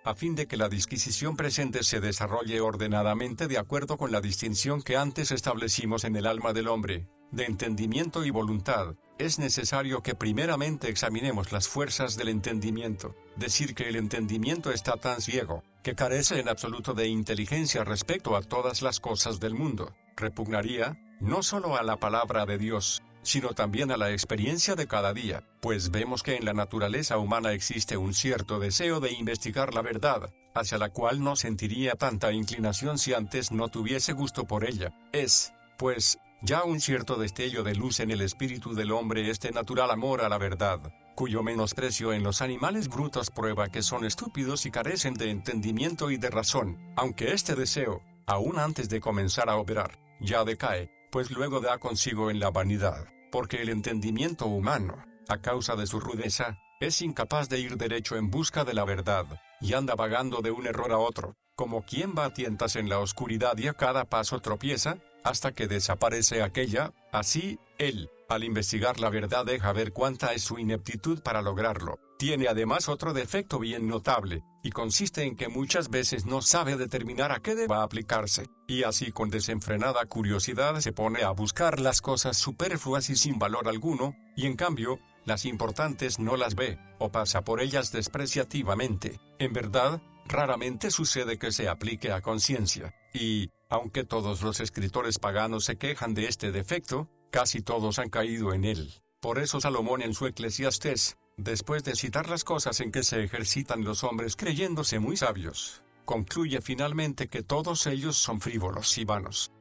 A fin de que la disquisición presente se desarrolle ordenadamente de acuerdo con la distinción que antes establecimos en el alma del hombre, de entendimiento y voluntad, es necesario que primeramente examinemos las fuerzas del entendimiento. Decir que el entendimiento está tan ciego, que carece en absoluto de inteligencia respecto a todas las cosas del mundo, repugnaría, no solo a la palabra de Dios, sino también a la experiencia de cada día, pues vemos que en la naturaleza humana existe un cierto deseo de investigar la verdad, hacia la cual no sentiría tanta inclinación si antes no tuviese gusto por ella. Es, pues, ya un cierto destello de luz en el espíritu del hombre este natural amor a la verdad, cuyo menosprecio en los animales brutos prueba que son estúpidos y carecen de entendimiento y de razón, aunque este deseo, aún antes de comenzar a operar, ya decae, pues luego da consigo en la vanidad, porque el entendimiento humano, a causa de su rudeza, es incapaz de ir derecho en busca de la verdad, y anda vagando de un error a otro, como quien va a tientas en la oscuridad y a cada paso tropieza, hasta que desaparece aquella. Así, él, al investigar la verdad deja ver cuánta es su ineptitud para lograrlo. Tiene además otro defecto bien notable, y consiste en que muchas veces no sabe determinar a qué deba aplicarse, y así con desenfrenada curiosidad se pone a buscar las cosas superfluas y sin valor alguno, y en cambio, las importantes no las ve, o pasa por ellas despreciativamente. En verdad, raramente sucede que se aplique a conciencia, y, aunque todos los escritores paganos se quejan de este defecto, casi todos han caído en él. Por eso Salomón en su Eclesiastés, después de citar las cosas en que se ejercitan los hombres creyéndose muy sabios, concluye finalmente que todos ellos son frívolos y vanos.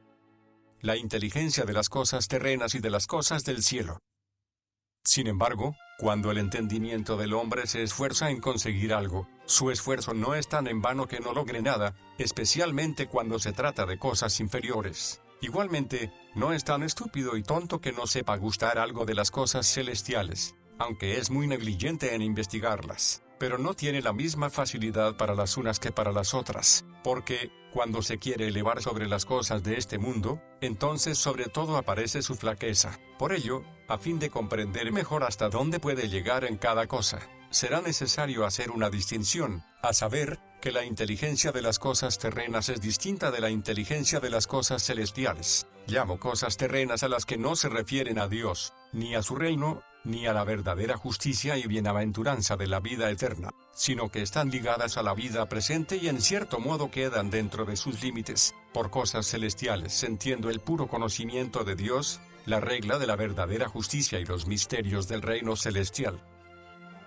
La inteligencia de las cosas terrenas y de las cosas del cielo. Sin embargo, cuando el entendimiento del hombre se esfuerza en conseguir algo, su esfuerzo no es tan en vano que no logre nada, especialmente cuando se trata de cosas inferiores. Igualmente, no es tan estúpido y tonto que no sepa gustar algo de las cosas celestiales, aunque es muy negligente en investigarlas, pero no tiene la misma facilidad para las unas que para las otras, porque, cuando se quiere elevar sobre las cosas de este mundo, entonces sobre todo aparece su flaqueza. Por ello, a fin de comprender mejor hasta dónde puede llegar en cada cosa, será necesario hacer una distinción, a saber, que la inteligencia de las cosas terrenas es distinta de la inteligencia de las cosas celestiales. Llamo cosas terrenas a las que no se refieren a Dios, ni a su reino, ni a la verdadera justicia y bienaventuranza de la vida eterna, sino que están ligadas a la vida presente y en cierto modo quedan dentro de sus límites. Por cosas celestiales se entiende el puro conocimiento de Dios, la regla de la verdadera justicia y los misterios del reino celestial.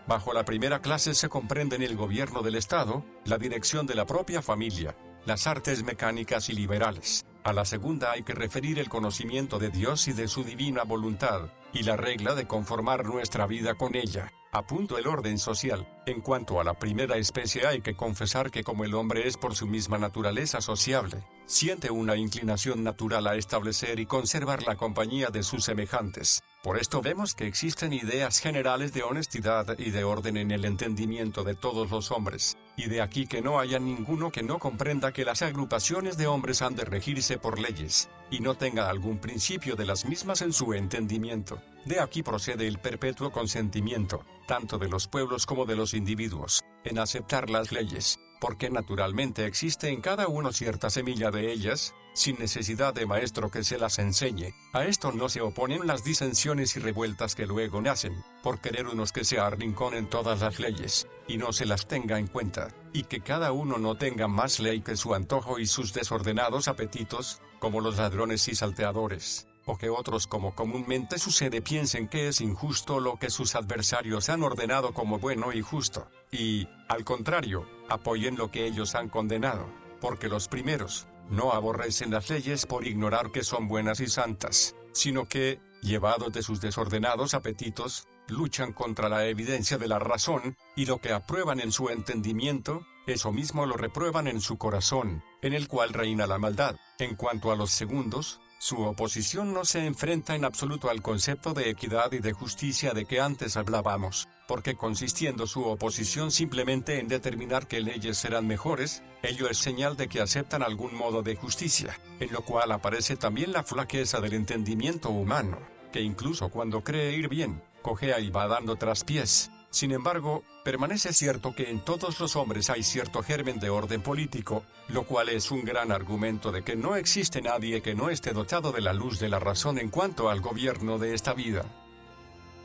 Bajo la primera clase se comprenden el gobierno del Estado, la dirección de la propia familia, las artes mecánicas y liberales. A la segunda hay que referir el conocimiento de Dios y de su divina voluntad, y la regla de conformar nuestra vida con ella. Apunto el orden social. En cuanto a la primera especie hay que confesar que como el hombre es por su misma naturaleza sociable, siente una inclinación natural a establecer y conservar la compañía de sus semejantes. Por esto vemos que existen ideas generales de honestidad y de orden en el entendimiento de todos los hombres, y de aquí que no haya ninguno que no comprenda que las agrupaciones de hombres han de regirse por leyes, y no tenga algún principio de las mismas en su entendimiento. De aquí procede el perpetuo consentimiento, tanto de los pueblos como de los individuos, en aceptar las leyes, porque naturalmente existe en cada uno cierta semilla de ellas, sin necesidad de maestro que se las enseñe. A esto no se oponen las disensiones y revueltas que luego nacen, por querer unos que se arrinconen todas las leyes, y no se las tenga en cuenta, y que cada uno no tenga más ley que su antojo y sus desordenados apetitos, como los ladrones y salteadores, o que otros, como comúnmente sucede, piensen que es injusto lo que sus adversarios han ordenado como bueno y justo, y, al contrario, apoyen lo que ellos han condenado, porque los primeros no aborrecen las leyes por ignorar que son buenas y santas, sino que, llevados de sus desordenados apetitos, luchan contra la evidencia de la razón, y lo que aprueban en su entendimiento, eso mismo lo reprueban en su corazón, en el cual reina la maldad. En cuanto a los segundos, su oposición no se enfrenta en absoluto al concepto de equidad y de justicia de que antes hablábamos, porque consistiendo su oposición simplemente en determinar qué leyes serán mejores, ello es señal de que aceptan algún modo de justicia, en lo cual aparece también la flaqueza del entendimiento humano, que incluso cuando cree ir bien, cojea y va dando traspiés. Sin embargo, permanece cierto que en todos los hombres hay cierto germen de orden político, lo cual es un gran argumento de que no existe nadie que no esté dotado de la luz de la razón en cuanto al gobierno de esta vida.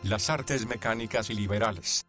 Las artes mecánicas y liberales.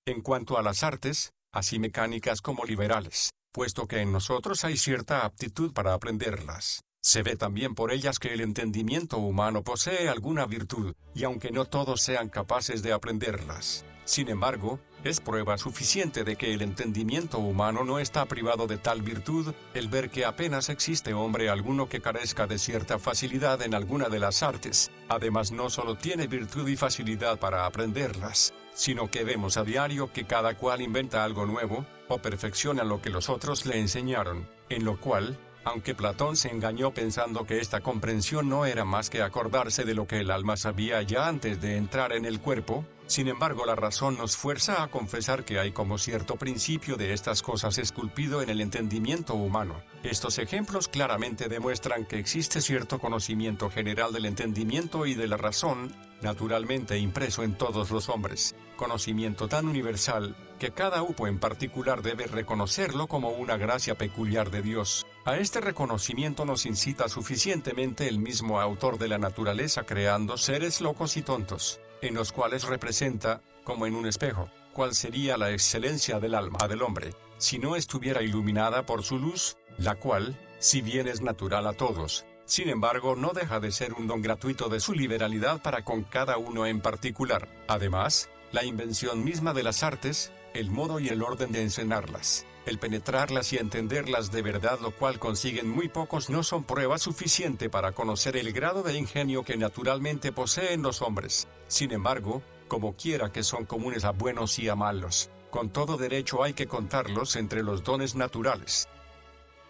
En cuanto a las artes, así mecánicas como liberales, puesto que en nosotros hay cierta aptitud para aprenderlas, se ve también por ellas que el entendimiento humano posee alguna virtud, y aunque no todos sean capaces de aprenderlas, sin embargo, es prueba suficiente de que el entendimiento humano no está privado de tal virtud, el ver que apenas existe hombre alguno que carezca de cierta facilidad en alguna de las artes. Además, no solo tiene virtud y facilidad para aprenderlas, sino que vemos a diario que cada cual inventa algo nuevo, o perfecciona lo que los otros le enseñaron, en lo cual, aunque Platón se engañó pensando que esta comprensión no era más que acordarse de lo que el alma sabía ya antes de entrar en el cuerpo, sin embargo la razón nos fuerza a confesar que hay como cierto principio de estas cosas esculpido en el entendimiento humano. Estos ejemplos claramente demuestran que existe cierto conocimiento general del entendimiento y de la razón, naturalmente impreso en todos los hombres, conocimiento tan universal, que cada uno en particular debe reconocerlo como una gracia peculiar de Dios. A este reconocimiento nos incita suficientemente el mismo autor de la naturaleza creando seres locos y tontos, en los cuales representa, como en un espejo, cuál sería la excelencia del alma del hombre, si no estuviera iluminada por su luz, la cual, si bien es natural a todos, sin embargo no deja de ser un don gratuito de su liberalidad para con cada uno en particular. Además, la invención misma de las artes, el modo y el orden de enseñarlas, el penetrarlas y entenderlas de verdad, lo cual consiguen muy pocos, no son prueba suficiente para conocer el grado de ingenio que naturalmente poseen los hombres. Sin embargo, como quiera que son comunes a buenos y a malos, con todo derecho hay que contarlos entre los dones naturales.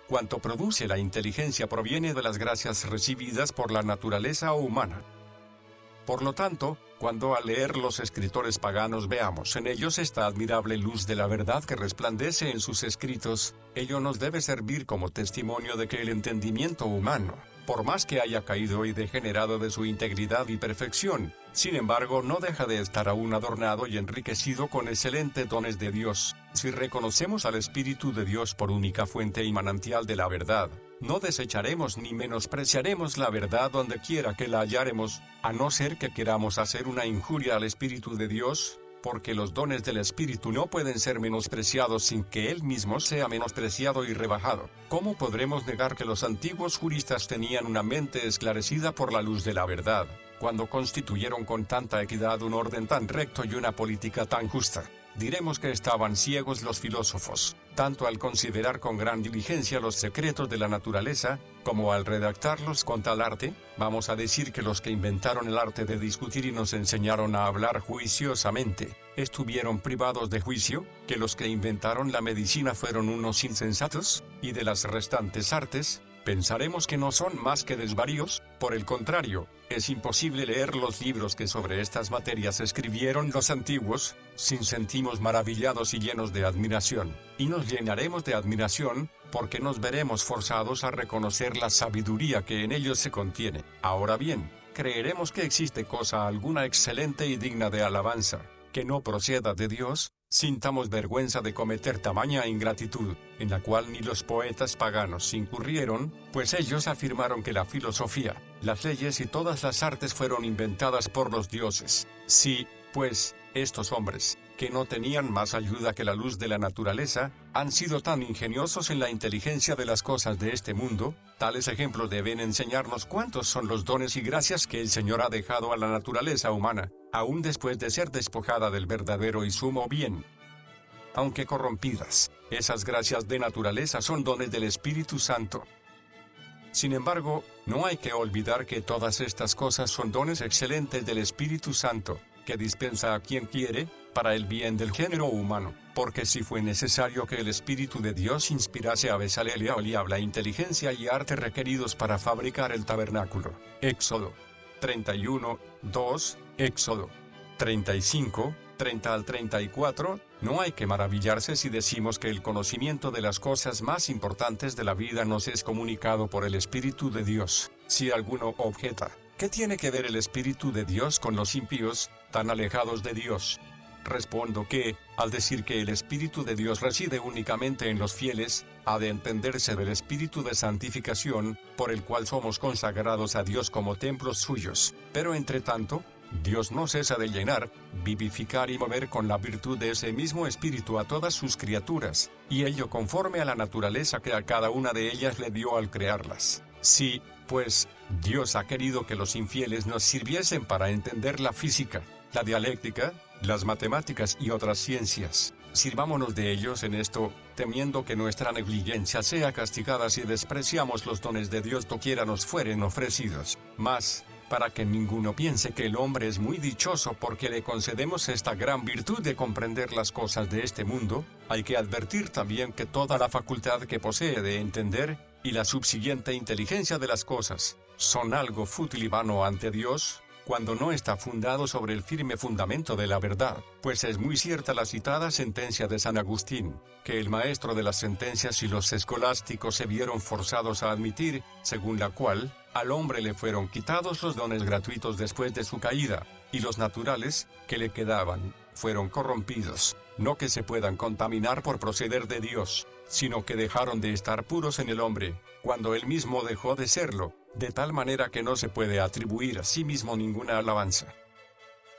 Cuanto produce la inteligencia proviene de las gracias recibidas por la naturaleza humana. Por lo tanto, cuando al leer los escritores paganos veamos en ellos esta admirable luz de la verdad que resplandece en sus escritos, ello nos debe servir como testimonio de que el entendimiento humano, por más que haya caído y degenerado de su integridad y perfección, sin embargo no deja de estar aún adornado y enriquecido con excelentes dones de Dios. Si reconocemos al Espíritu de Dios por única fuente y manantial de la verdad, no desecharemos ni menospreciaremos la verdad donde quiera que la hallaremos, a no ser que queramos hacer una injuria al Espíritu de Dios, porque los dones del Espíritu no pueden ser menospreciados sin que Él mismo sea menospreciado y rebajado. ¿Cómo podremos negar que los antiguos juristas tenían una mente esclarecida por la luz de la verdad, cuando constituyeron con tanta equidad un orden tan recto y una política tan justa? Diremos que estaban ciegos los filósofos, tanto al considerar con gran diligencia los secretos de la naturaleza, como al redactarlos con tal arte. Vamos a decir que los que inventaron el arte de discutir y nos enseñaron a hablar juiciosamente, estuvieron privados de juicio, que los que inventaron la medicina fueron unos insensatos, y de las restantes artes, pensaremos que no son más que desvaríos. Por el contrario, es imposible leer los libros que sobre estas materias escribieron los antiguos, sin sentirnos maravillados y llenos de admiración, y nos llenaremos de admiración, porque nos veremos forzados a reconocer la sabiduría que en ellos se contiene. Ahora bien, creeremos que existe cosa alguna excelente y digna de alabanza, que no proceda de Dios, sintamos vergüenza de cometer tamaña ingratitud, en la cual ni los poetas paganos incurrieron, pues ellos afirmaron que la filosofía, las leyes y todas las artes fueron inventadas por los dioses. Sí, pues, estos hombres, que no tenían más ayuda que la luz de la naturaleza, han sido tan ingeniosos en la inteligencia de las cosas de este mundo. Tales ejemplos deben enseñarnos cuántos son los dones y gracias que el Señor ha dejado a la naturaleza humana, aún después de ser despojada del verdadero y sumo bien. Aunque corrompidas, esas gracias de naturaleza son dones del Espíritu Santo. Sin embargo, no hay que olvidar que todas estas cosas son dones excelentes del Espíritu Santo, que dispensa a quien quiere, para el bien del género humano, porque si fue necesario que el Espíritu de Dios inspirase a Bezalel y a Aholiab la inteligencia y arte requeridos para fabricar el tabernáculo. Éxodo 31, 2, Éxodo 35, 30 al 34, no hay que maravillarse si decimos que el conocimiento de las cosas más importantes de la vida nos es comunicado por el Espíritu de Dios. Si alguno objeta, ¿qué tiene que ver el Espíritu de Dios con los impíos, tan alejados de Dios? Respondo que, al decir que el Espíritu de Dios reside únicamente en los fieles, ha de entenderse del Espíritu de santificación, por el cual somos consagrados a Dios como templos suyos. Pero entre tanto, Dios no cesa de llenar, vivificar y mover con la virtud de ese mismo Espíritu a todas sus criaturas, y ello conforme a la naturaleza que a cada una de ellas le dio al crearlas. Sí, pues, Dios ha querido que los infieles nos sirviesen para entender la física, la dialéctica, las matemáticas y otras ciencias. Sirvámonos de ellos en esto, temiendo que nuestra negligencia sea castigada si despreciamos los dones de Dios doquiera nos fueren ofrecidos. Mas, para que ninguno piense que el hombre es muy dichoso porque le concedemos esta gran virtud de comprender las cosas de este mundo, hay que advertir también que toda la facultad que posee de entender, y la subsiguiente inteligencia de las cosas, son algo fútil y vano ante Dios, cuando no está fundado sobre el firme fundamento de la verdad, pues es muy cierta la citada sentencia de San Agustín, que el maestro de las sentencias y los escolásticos se vieron forzados a admitir, según la cual, al hombre le fueron quitados los dones gratuitos después de su caída, y los naturales, que le quedaban, fueron corrompidos, no que se puedan contaminar por proceder de Dios, sino que dejaron de estar puros en el hombre, cuando él mismo dejó de serlo, de tal manera que no se puede atribuir a sí mismo ninguna alabanza.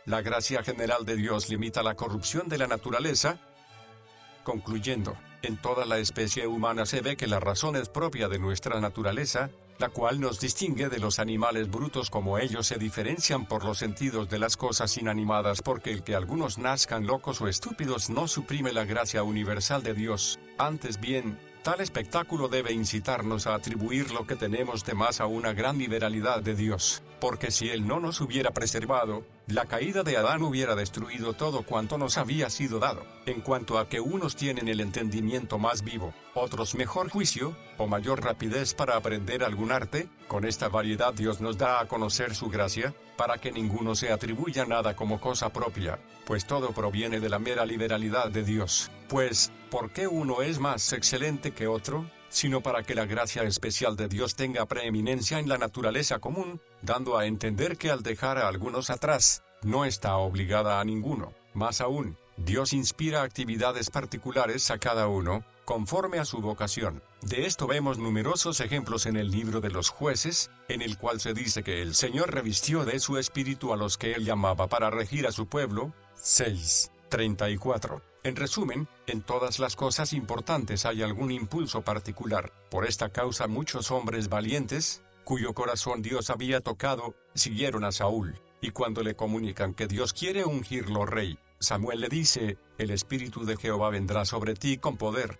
La gracia general de Dios limita la corrupción de la naturaleza. Concluyendo, en toda la especie humana se ve que la razón es propia de nuestra naturaleza, la cual nos distingue de los animales brutos como ellos se diferencian por los sentidos de las cosas inanimadas, porque el que algunos nazcan locos o estúpidos no suprime la gracia universal de Dios. Antes bien, tal espectáculo debe incitarnos a atribuir lo que tenemos de más a una gran liberalidad de Dios, porque si Él no nos hubiera preservado, la caída de Adán hubiera destruido todo cuanto nos había sido dado. En cuanto a que unos tienen el entendimiento más vivo, otros mejor juicio, o mayor rapidez para aprender algún arte, con esta variedad Dios nos da a conocer su gracia, para que ninguno se atribuya nada como cosa propia, pues todo proviene de la mera liberalidad de Dios. Pues, ¿por qué uno es más excelente que otro? Sino para que la gracia especial de Dios tenga preeminencia en la naturaleza común, dando a entender que al dejar a algunos atrás, no está obligada a ninguno. Más aún, Dios inspira actividades particulares a cada uno, conforme a su vocación. De esto vemos numerosos ejemplos en el libro de los Jueces, en el cual se dice que el Señor revistió de su espíritu a los que Él llamaba para regir a su pueblo. 6:34. En resumen, en todas las cosas importantes hay algún impulso particular. Por esta causa muchos hombres valientes, cuyo corazón Dios había tocado, siguieron a Saúl, y cuando le comunican que Dios quiere ungirlo rey, Samuel le dice, el Espíritu de Jehová vendrá sobre ti con poder,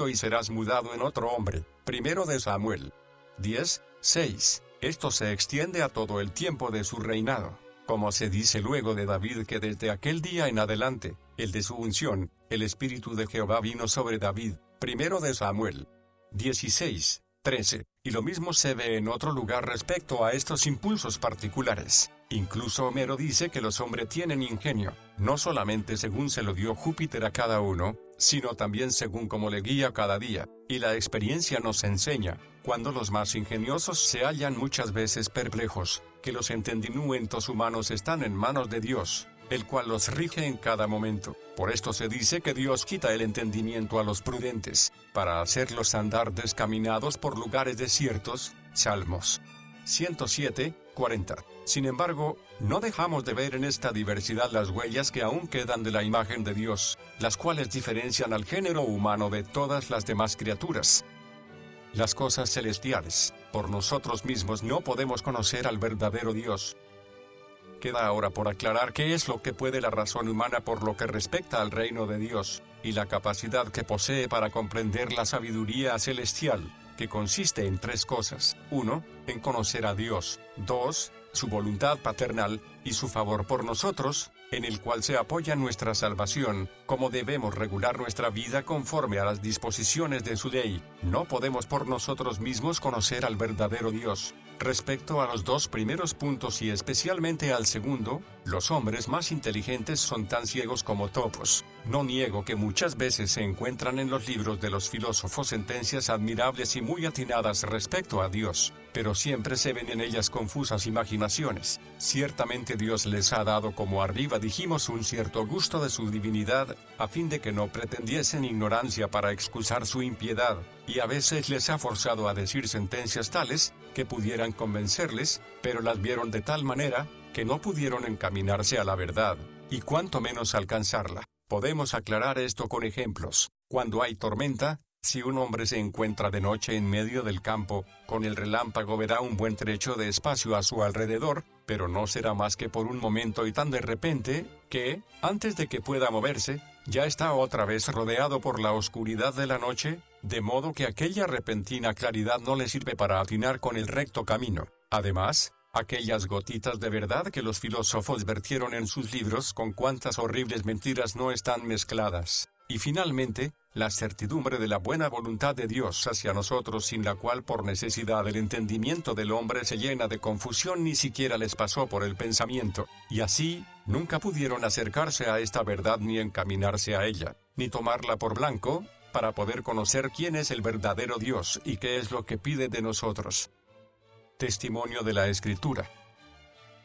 y serás mudado en otro hombre. Primero de Samuel 10:6. Esto se extiende a todo el tiempo de su reinado. Como se dice luego de David que desde aquel día en adelante, el de su unción, el Espíritu de Jehová vino sobre David. Primero de Samuel 16:13. Y lo mismo se ve en otro lugar respecto a estos impulsos particulares. Incluso Homero dice que los hombres tienen ingenio, no solamente según se lo dio Júpiter a cada uno, sino también según cómo le guía cada día, y la experiencia nos enseña, cuando los más ingeniosos se hallan muchas veces perplejos, que los entendimientos humanos están en manos de Dios, el cual los rige en cada momento. Por esto se dice que Dios quita el entendimiento a los prudentes, para hacerlos andar descaminados por lugares desiertos. Salmos 107:40. Sin embargo, no dejamos de ver en esta diversidad las huellas que aún quedan de la imagen de Dios, las cuales diferencian al género humano de todas las demás criaturas. Las cosas celestiales, por nosotros mismos no podemos conocer al verdadero Dios. Queda ahora por aclarar qué es lo que puede la razón humana por lo que respecta al reino de Dios, y la capacidad que posee para comprender la sabiduría celestial, que consiste en 3 cosas. 1. En conocer a Dios. 2. Su voluntad paternal, y su favor por nosotros, en el cual se apoya nuestra salvación, como debemos regular nuestra vida conforme a las disposiciones de su ley. No podemos por nosotros mismos conocer al verdadero Dios. Respecto a los 2 primeros puntos y especialmente al segundo, los hombres más inteligentes son tan ciegos como topos. No niego que muchas veces se encuentran en los libros de los filósofos sentencias admirables y muy atinadas respecto a Dios, pero siempre se ven en ellas confusas imaginaciones. Ciertamente Dios les ha dado, como arriba dijimos, un cierto gusto de su divinidad, a fin de que no pretendiesen ignorancia para excusar su impiedad, y a veces les ha forzado a decir sentencias tales, que pudieran convencerles, pero las vieron de tal manera, que no pudieron encaminarse a la verdad, y cuanto menos alcanzarla. Podemos aclarar esto con ejemplos. Cuando hay tormenta, si un hombre se encuentra de noche en medio del campo, con el relámpago verá un buen trecho de espacio a su alrededor, pero no será más que por un momento y tan de repente, que, antes de que pueda moverse, ya está otra vez rodeado por la oscuridad de la noche, de modo que aquella repentina claridad no le sirve para atinar con el recto camino. Además, aquellas gotitas de verdad que los filósofos vertieron en sus libros con cuántas horribles mentiras no están mezcladas. Y finalmente, la certidumbre de la buena voluntad de Dios hacia nosotros, sin la cual por necesidad el entendimiento del hombre se llena de confusión, ni siquiera les pasó por el pensamiento, y así, nunca pudieron acercarse a esta verdad ni encaminarse a ella, ni tomarla por blanco, para poder conocer quién es el verdadero Dios y qué es lo que pide de nosotros. Testimonio de la Escritura.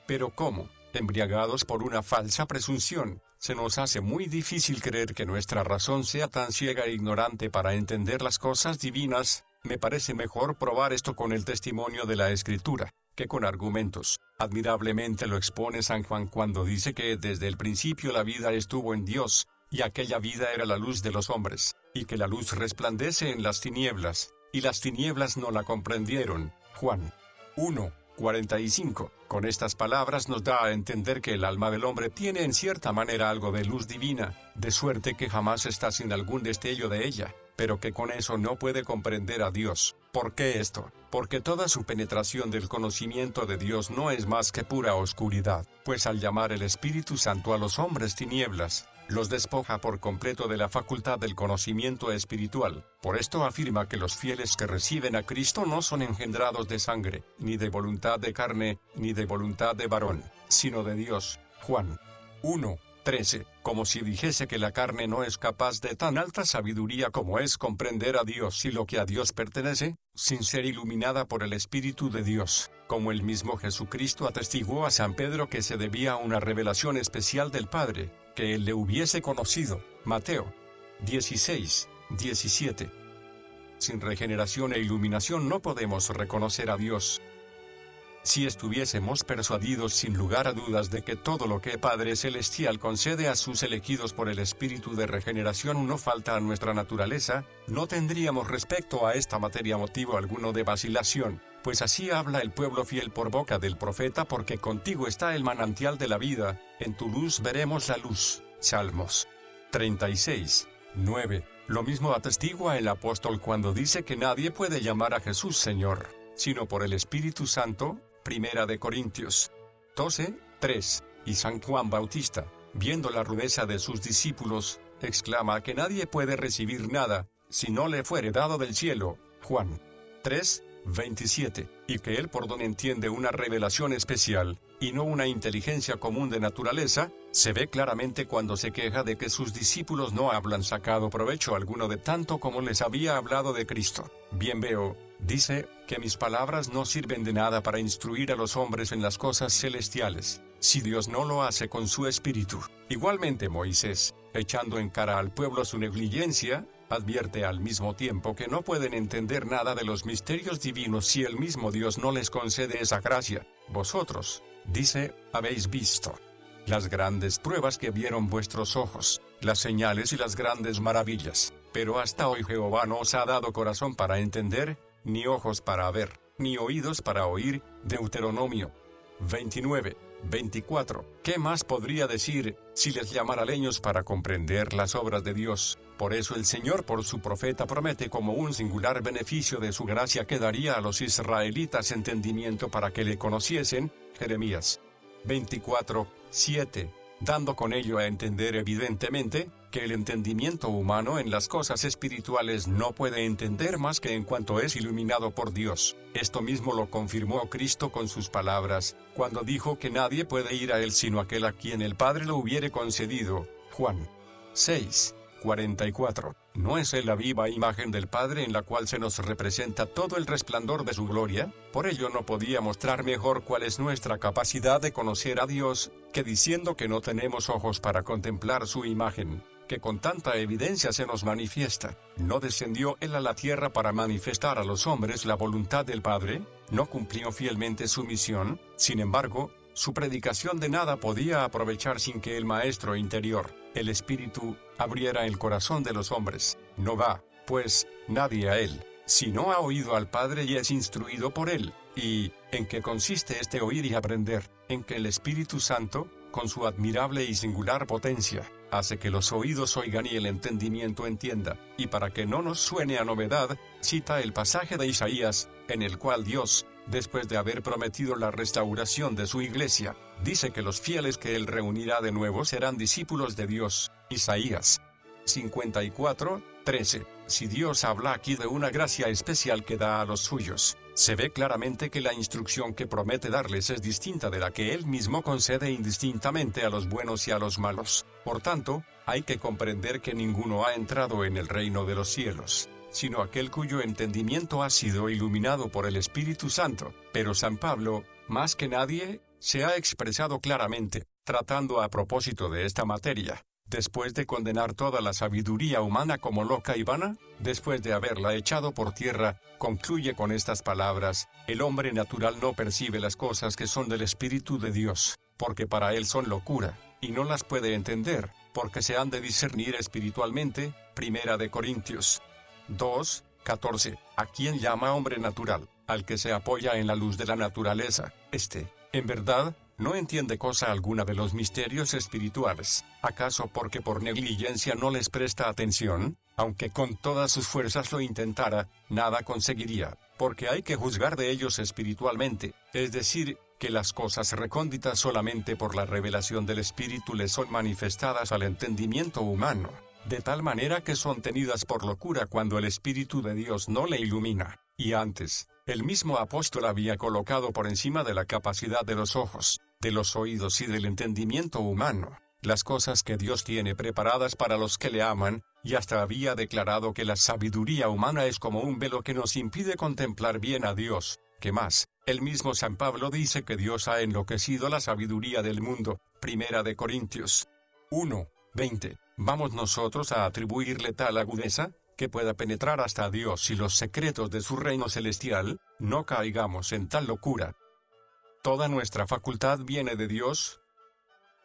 Pero ¿cómo, embriagados por una falsa presunción, se nos hace muy difícil creer que nuestra razón sea tan ciega e ignorante para entender las cosas divinas? Me parece mejor probar esto con el testimonio de la Escritura, que con argumentos. Admirablemente lo expone San Juan cuando dice que desde el principio la vida estuvo en Dios, y aquella vida era la luz de los hombres, y que la luz resplandece en las tinieblas, y las tinieblas no la comprendieron. Juan 1:45. Con estas palabras nos da a entender que el alma del hombre tiene en cierta manera algo de luz divina, de suerte que jamás está sin algún destello de ella, pero que con eso no puede comprender a Dios. ¿Por qué esto? Porque toda su penetración del conocimiento de Dios no es más que pura oscuridad, pues al llamar el Espíritu Santo a los hombres tinieblas, los despoja por completo de la facultad del conocimiento espiritual. Por esto afirma que los fieles que reciben a Cristo no son engendrados de sangre, ni de voluntad de carne, ni de voluntad de varón, sino de Dios. Juan 1:13, como si dijese que la carne no es capaz de tan alta sabiduría como es comprender a Dios y lo que a Dios pertenece, sin ser iluminada por el Espíritu de Dios, como el mismo Jesucristo atestiguó a San Pedro que se debía a una revelación especial del Padre, que él le hubiese conocido. Mateo 16:17. Sin regeneración e iluminación no podemos reconocer a Dios. Si estuviésemos persuadidos sin lugar a dudas de que todo lo que Padre Celestial concede a sus elegidos por el Espíritu de regeneración no falta a nuestra naturaleza, no tendríamos respecto a esta materia motivo alguno de vacilación, pues así habla el pueblo fiel por boca del profeta, porque contigo está el manantial de la vida, en tu luz veremos la luz. Salmos 36:9. Lo mismo atestigua el apóstol cuando dice que nadie puede llamar a Jesús Señor, sino por el Espíritu Santo. Primera de Corintios 12:3. Y San Juan Bautista, viendo la rudeza de sus discípulos, exclama que nadie puede recibir nada, si no le fuere dado del cielo. Juan 3:27. Y que él por don entiende una revelación especial, y no una inteligencia común de naturaleza, se ve claramente cuando se queja de que sus discípulos no hablan sacado provecho alguno de tanto como les había hablado de Cristo. Bien veo, dice, que mis palabras no sirven de nada para instruir a los hombres en las cosas celestiales, si Dios no lo hace con su espíritu. Igualmente Moisés, echando en cara al pueblo su negligencia, advierte al mismo tiempo que no pueden entender nada de los misterios divinos si el mismo Dios no les concede esa gracia. Vosotros, dice, habéis visto las grandes pruebas que vieron vuestros ojos, las señales y las grandes maravillas, pero hasta hoy Jehová no os ha dado corazón para entender, ni ojos para ver, ni oídos para oír. Deuteronomio 29:24. ¿Qué más podría decir, si les llamara leños para comprender las obras de Dios? Por eso el Señor por su profeta promete como un singular beneficio de su gracia que daría a los israelitas entendimiento para que le conociesen. Jeremías 24:7, dando con ello a entender evidentemente, que el entendimiento humano en las cosas espirituales no puede entender más que en cuanto es iluminado por Dios. Esto mismo lo confirmó Cristo con sus palabras, cuando dijo que nadie puede ir a Él sino aquel a quien el Padre lo hubiere concedido. Juan 6:44. ¿No es Él la viva imagen del Padre en la cual se nos representa todo el resplandor de su gloria? Por ello no podía mostrar mejor cuál es nuestra capacidad de conocer a Dios, que diciendo que no tenemos ojos para contemplar su imagen, que con tanta evidencia se nos manifiesta. ¿No descendió Él a la tierra para manifestar a los hombres la voluntad del Padre? ¿No cumplió fielmente su misión? Sin embargo, su predicación de nada podía aprovechar sin que el Maestro interior, el Espíritu, abriera el corazón de los hombres. No va, pues, nadie a Él, si no ha oído al Padre y es instruido por Él. ¿Y en qué consiste este oír y aprender? En que el Espíritu Santo, con su admirable y singular potencia, hace que los oídos oigan y el entendimiento entienda, y para que no nos suene a novedad, cita el pasaje de Isaías, en el cual Dios, después de haber prometido la restauración de su iglesia, dice que los fieles que Él reunirá de nuevo serán discípulos de Dios. Isaías 54:13. Si Dios habla aquí de una gracia especial que da a los suyos, se ve claramente que la instrucción que promete darles es distinta de la que Él mismo concede indistintamente a los buenos y a los malos. Por tanto, hay que comprender que ninguno ha entrado en el reino de los cielos, sino aquel cuyo entendimiento ha sido iluminado por el Espíritu Santo. Pero San Pablo, más que nadie, se ha expresado claramente, tratando a propósito de esta materia. Después de condenar toda la sabiduría humana como loca y vana, después de haberla echado por tierra, concluye con estas palabras: el hombre natural no percibe las cosas que son del Espíritu de Dios, porque para él son locura, y no las puede entender, porque se han de discernir espiritualmente. Primera de Corintios 2:14. ¿A quién llama hombre natural? Al que se apoya en la luz de la naturaleza. En verdad, no entiende cosa alguna de los misterios espirituales. ¿Acaso porque por negligencia no les presta atención? Aunque con todas sus fuerzas lo intentara, nada conseguiría, porque hay que juzgar de ellos espiritualmente, es decir, que las cosas recónditas solamente por la revelación del Espíritu les son manifestadas al entendimiento humano, de tal manera que son tenidas por locura cuando el Espíritu de Dios no le ilumina. Y antes, el mismo apóstol había colocado por encima de la capacidad de los ojos, de los oídos y del entendimiento humano, las cosas que Dios tiene preparadas para los que le aman, y hasta había declarado que la sabiduría humana es como un velo que nos impide contemplar bien a Dios. ¿Qué más? El mismo San Pablo dice que Dios ha enloquecido la sabiduría del mundo. Primera de Corintios 1:20. ¿Vamos nosotros a atribuirle tal agudeza, que pueda penetrar hasta Dios y los secretos de su reino celestial? No caigamos en tal locura. Toda nuestra facultad viene de Dios.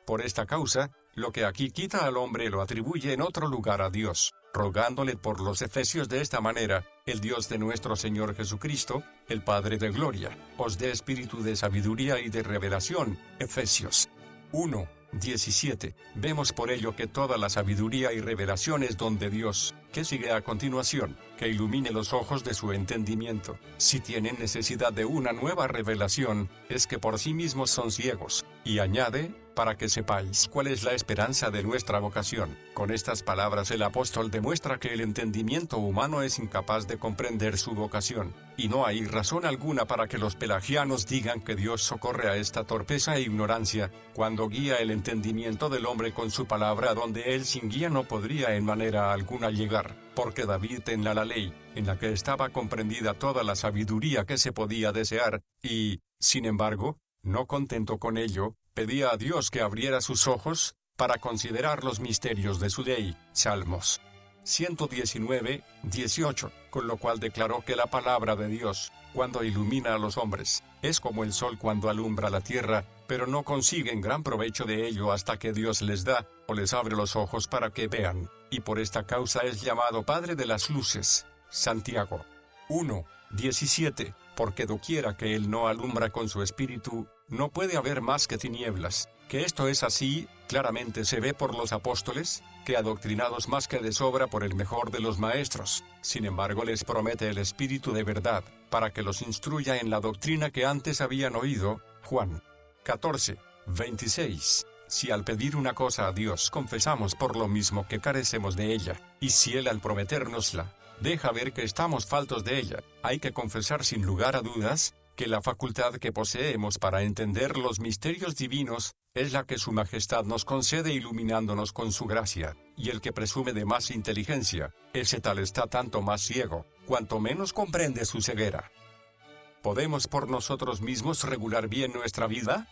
Por esta causa, lo que aquí quita al hombre lo atribuye en otro lugar a Dios, rogándole por los efesios de esta manera: el Dios de nuestro Señor Jesucristo, el Padre de gloria, os dé espíritu de sabiduría y de revelación. Efesios 1:17. Vemos por ello que toda la sabiduría y revelación es don de Dios, que sigue a continuación, que ilumine los ojos de su entendimiento. Si tienen necesidad de una nueva revelación, es que por sí mismos son ciegos. Y añade: para que sepáis cuál es la esperanza de nuestra vocación. Con estas palabras el apóstol demuestra que el entendimiento humano es incapaz de comprender su vocación, y no hay razón alguna para que los pelagianos digan que Dios socorre a esta torpeza e ignorancia, cuando guía el entendimiento del hombre con su palabra donde él sin guía no podría en manera alguna llegar, porque David tenía la ley, en la que estaba comprendida toda la sabiduría que se podía desear, y, sin embargo, no contento con ello, pedía a Dios que abriera sus ojos, para considerar los misterios de su ley. Salmos 119, 18, con lo cual declaró que la palabra de Dios, cuando ilumina a los hombres, es como el sol cuando alumbra la tierra, pero no consiguen gran provecho de ello hasta que Dios les da, o les abre los ojos para que vean, y por esta causa es llamado Padre de las luces. Santiago 1, 17, porque doquiera que Él no alumbra con su espíritu, no puede haber más que tinieblas. Que esto es así, claramente se ve por los apóstoles, que adoctrinados más que de sobra por el mejor de los maestros, sin embargo les promete el Espíritu de verdad, para que los instruya en la doctrina que antes habían oído. Juan 14, 26. Si al pedir una cosa a Dios confesamos por lo mismo que carecemos de ella, y si Él al prometérnosla, deja ver que estamos faltos de ella, hay que confesar sin lugar a dudas, que la facultad que poseemos para entender los misterios divinos, es la que Su Majestad nos concede iluminándonos con su gracia, y el que presume de más inteligencia, ese tal está tanto más ciego, cuanto menos comprende su ceguera. ¿Podemos por nosotros mismos regular bien nuestra vida?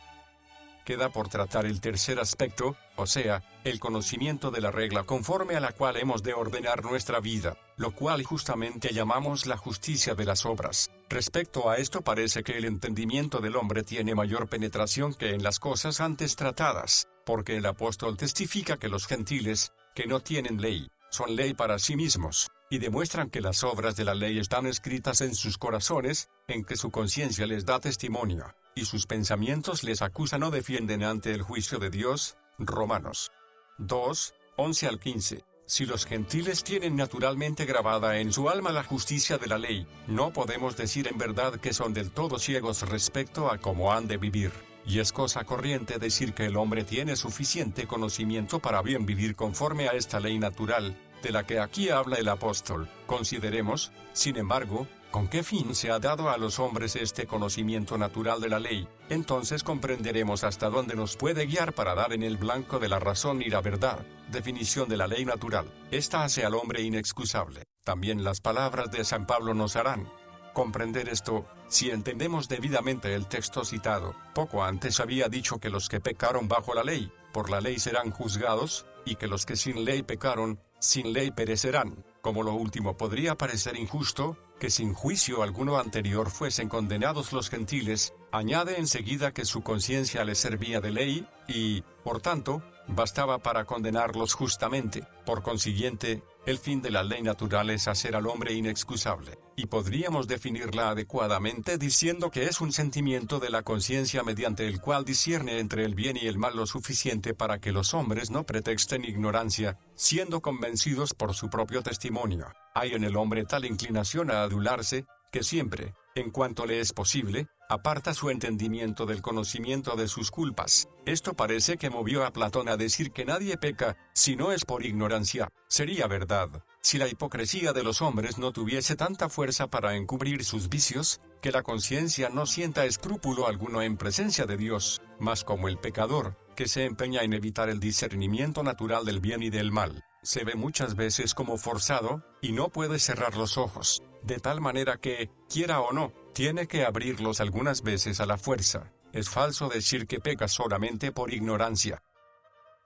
Queda por tratar el tercer aspecto, o sea, el conocimiento de la regla conforme a la cual hemos de ordenar nuestra vida, lo cual justamente llamamos la justicia de las obras. Respecto a esto parece que el entendimiento del hombre tiene mayor penetración que en las cosas antes tratadas, porque el apóstol testifica que los gentiles, que no tienen ley, son ley para sí mismos, y demuestran que las obras de la ley están escritas en sus corazones, en que su conciencia les da testimonio, y sus pensamientos les acusan o defienden ante el juicio de Dios. Romanos 2, 11 al 15. Si los gentiles tienen naturalmente grabada en su alma la justicia de la ley, no podemos decir en verdad que son del todo ciegos respecto a cómo han de vivir, y es cosa corriente decir que el hombre tiene suficiente conocimiento para bien vivir conforme a esta ley natural, de la que aquí habla el apóstol. Consideremos, sin embargo, con qué fin se ha dado a los hombres este conocimiento natural de la ley, entonces comprenderemos hasta dónde nos puede guiar para dar en el blanco de la razón y la verdad. Definición de la ley natural. Esta hace al hombre inexcusable. También las palabras de San Pablo nos harán comprender esto, si entendemos debidamente el texto citado. Poco antes había dicho que los que pecaron bajo la ley, por la ley serán juzgados, y que los que sin ley pecaron, sin ley perecerán. Como lo último podría parecer injusto, que sin juicio alguno anterior fuesen condenados los gentiles, añade enseguida que su conciencia les servía de ley, y, por tanto, bastaba para condenarlos justamente. Por consiguiente, el fin de la ley natural es hacer al hombre inexcusable, y podríamos definirla adecuadamente diciendo que es un sentimiento de la conciencia mediante el cual discierne entre el bien y el mal lo suficiente para que los hombres no pretexten ignorancia, siendo convencidos por su propio testimonio. Hay en el hombre tal inclinación a adularse, que siempre, en cuanto le es posible, aparta su entendimiento del conocimiento de sus culpas. Esto parece que movió a Platón a decir que nadie peca, si no es por ignorancia. Sería verdad, si la hipocresía de los hombres no tuviese tanta fuerza para encubrir sus vicios, que la conciencia no sienta escrúpulo alguno en presencia de Dios, mas como el pecador, que se empeña en evitar el discernimiento natural del bien y del mal, se ve muchas veces como forzado, y no puede cerrar los ojos, de tal manera que, quiera o no, tiene que abrirlos algunas veces a la fuerza. Es falso decir que peca solamente por ignorancia.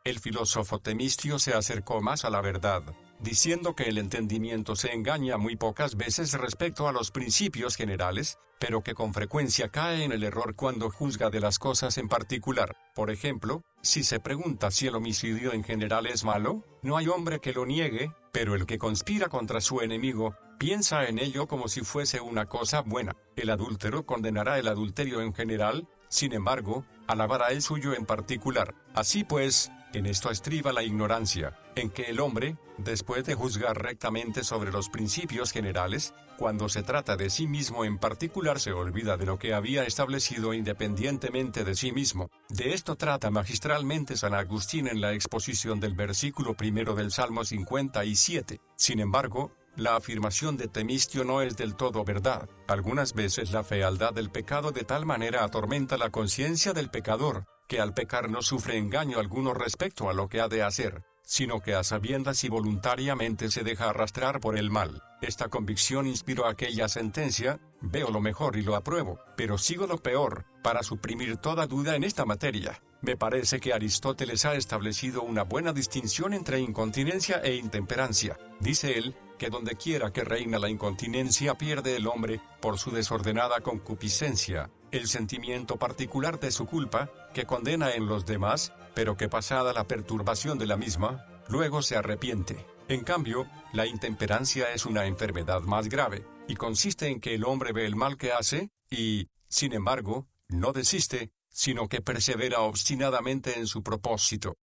El filósofo Temistio se acercó más a la verdad, diciendo que el entendimiento se engaña muy pocas veces respecto a los principios generales, pero que con frecuencia cae en el error cuando juzga de las cosas en particular. Por ejemplo, si se pregunta si el homicidio en general es malo, no hay hombre que lo niegue, pero el que conspira contra su enemigo, piensa en ello como si fuese una cosa buena. El adúltero condenará el adulterio en general, sin embargo, alabará el suyo en particular. Así pues, en esto estriba la ignorancia, en que el hombre, después de juzgar rectamente sobre los principios generales, cuando se trata de sí mismo en particular se olvida de lo que había establecido independientemente de sí mismo. De esto trata magistralmente San Agustín en la exposición del versículo primero del Salmo 57. Sin embargo, la afirmación de Temistio no es del todo verdad. Algunas veces la fealdad del pecado de tal manera atormenta la conciencia del pecador, que al pecar no sufre engaño alguno respecto a lo que ha de hacer, sino que a sabiendas y voluntariamente se deja arrastrar por el mal. Esta convicción inspiró aquella sentencia: veo lo mejor y lo apruebo, pero sigo lo peor, para suprimir toda duda en esta materia. Me parece que Aristóteles ha establecido una buena distinción entre incontinencia e intemperancia. Dice él, que donde quiera que reina la incontinencia pierde el hombre, por su desordenada concupiscencia, el sentimiento particular de su culpa, que condena en los demás, pero que pasada la perturbación de la misma, luego se arrepiente. En cambio, la intemperancia es una enfermedad más grave, y consiste en que el hombre ve el mal que hace, y, sin embargo, no desiste, sino que persevera obstinadamente en su propósito.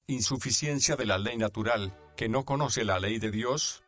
Insuficiencia de la ley natural, que no conoce la ley de Dios.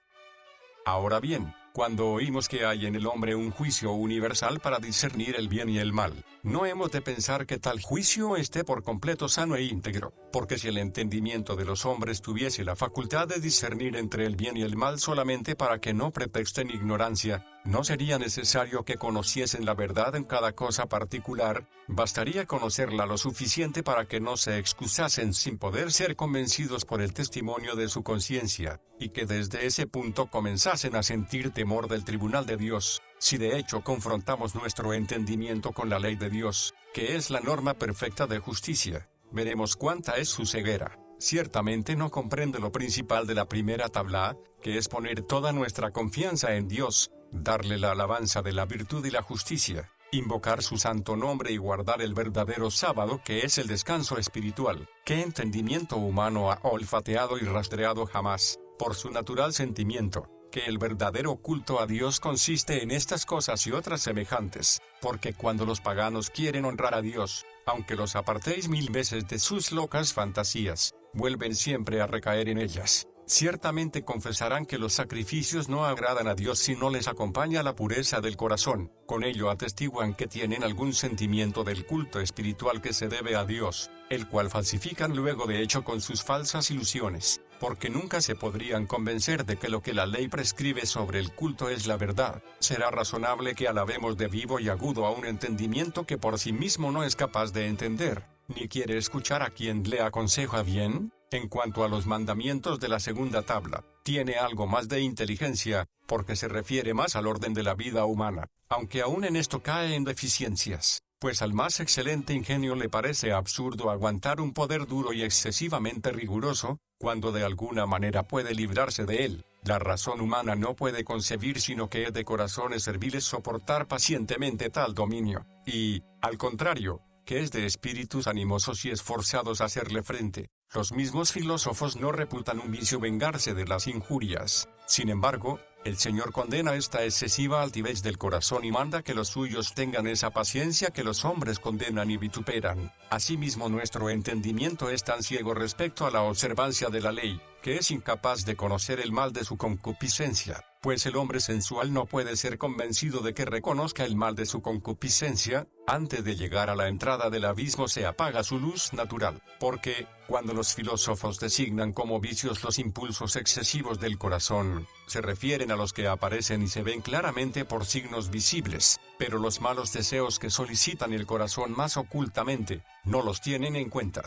Ahora bien, cuando oímos que hay en el hombre un juicio universal para discernir el bien y el mal, no hemos de pensar que tal juicio esté por completo sano e íntegro, porque si el entendimiento de los hombres tuviese la facultad de discernir entre el bien y el mal solamente para que no pretexten ignorancia, no sería necesario que conociesen la verdad en cada cosa particular, bastaría conocerla lo suficiente para que no se excusasen sin poder ser convencidos por el testimonio de su conciencia, y que desde ese punto comenzasen a sentir temor del tribunal de Dios. Si de hecho confrontamos nuestro entendimiento con la ley de Dios, que es la norma perfecta de justicia, veremos cuánta es su ceguera. Ciertamente no comprende lo principal de la primera tabla, que es poner toda nuestra confianza en Dios, darle la alabanza de la virtud y la justicia, invocar su santo nombre y guardar el verdadero sábado que es el descanso espiritual. ¿Qué entendimiento humano ha olfateado y rastreado jamás, por su natural sentimiento, que el verdadero culto a Dios consiste en estas cosas y otras semejantes? Porque cuando los paganos quieren honrar a Dios, aunque los apartéis 1000 veces de sus locas fantasías, vuelven siempre a recaer en ellas. Ciertamente confesarán que los sacrificios no agradan a Dios si no les acompaña la pureza del corazón. Con ello atestiguan que tienen algún sentimiento del culto espiritual que se debe a Dios, el cual falsifican luego de hecho con sus falsas ilusiones, porque nunca se podrían convencer de que lo que la ley prescribe sobre el culto es la verdad. Será razonable que alabemos de vivo y agudo a un entendimiento que por sí mismo no es capaz de entender, ni quiere escuchar a quien le aconseja bien. En cuanto a los mandamientos de la segunda tabla, tiene algo más de inteligencia, porque se refiere más al orden de la vida humana, aunque aún en esto cae en deficiencias, pues al más excelente ingenio le parece absurdo aguantar un poder duro y excesivamente riguroso, cuando de alguna manera puede librarse de él. La razón humana no puede concebir sino que es de corazones serviles soportar pacientemente tal dominio, y, al contrario, que es de espíritus animosos y esforzados a hacerle frente. Los mismos filósofos no reputan un vicio vengarse de las injurias. Sin embargo, el Señor condena esta excesiva altivez del corazón y manda que los suyos tengan esa paciencia que los hombres condenan y vituperan. Asimismo, nuestro entendimiento es tan ciego respecto a la observancia de la ley, que es incapaz de conocer el mal de su concupiscencia, pues el hombre sensual no puede ser convencido de que reconozca el mal de su concupiscencia. Antes de llegar a la entrada del abismo se apaga su luz natural, porque, cuando los filósofos designan como vicios los impulsos excesivos del corazón, se refieren a los que aparecen y se ven claramente por signos visibles, pero los malos deseos que solicitan el corazón más ocultamente, no los tienen en cuenta.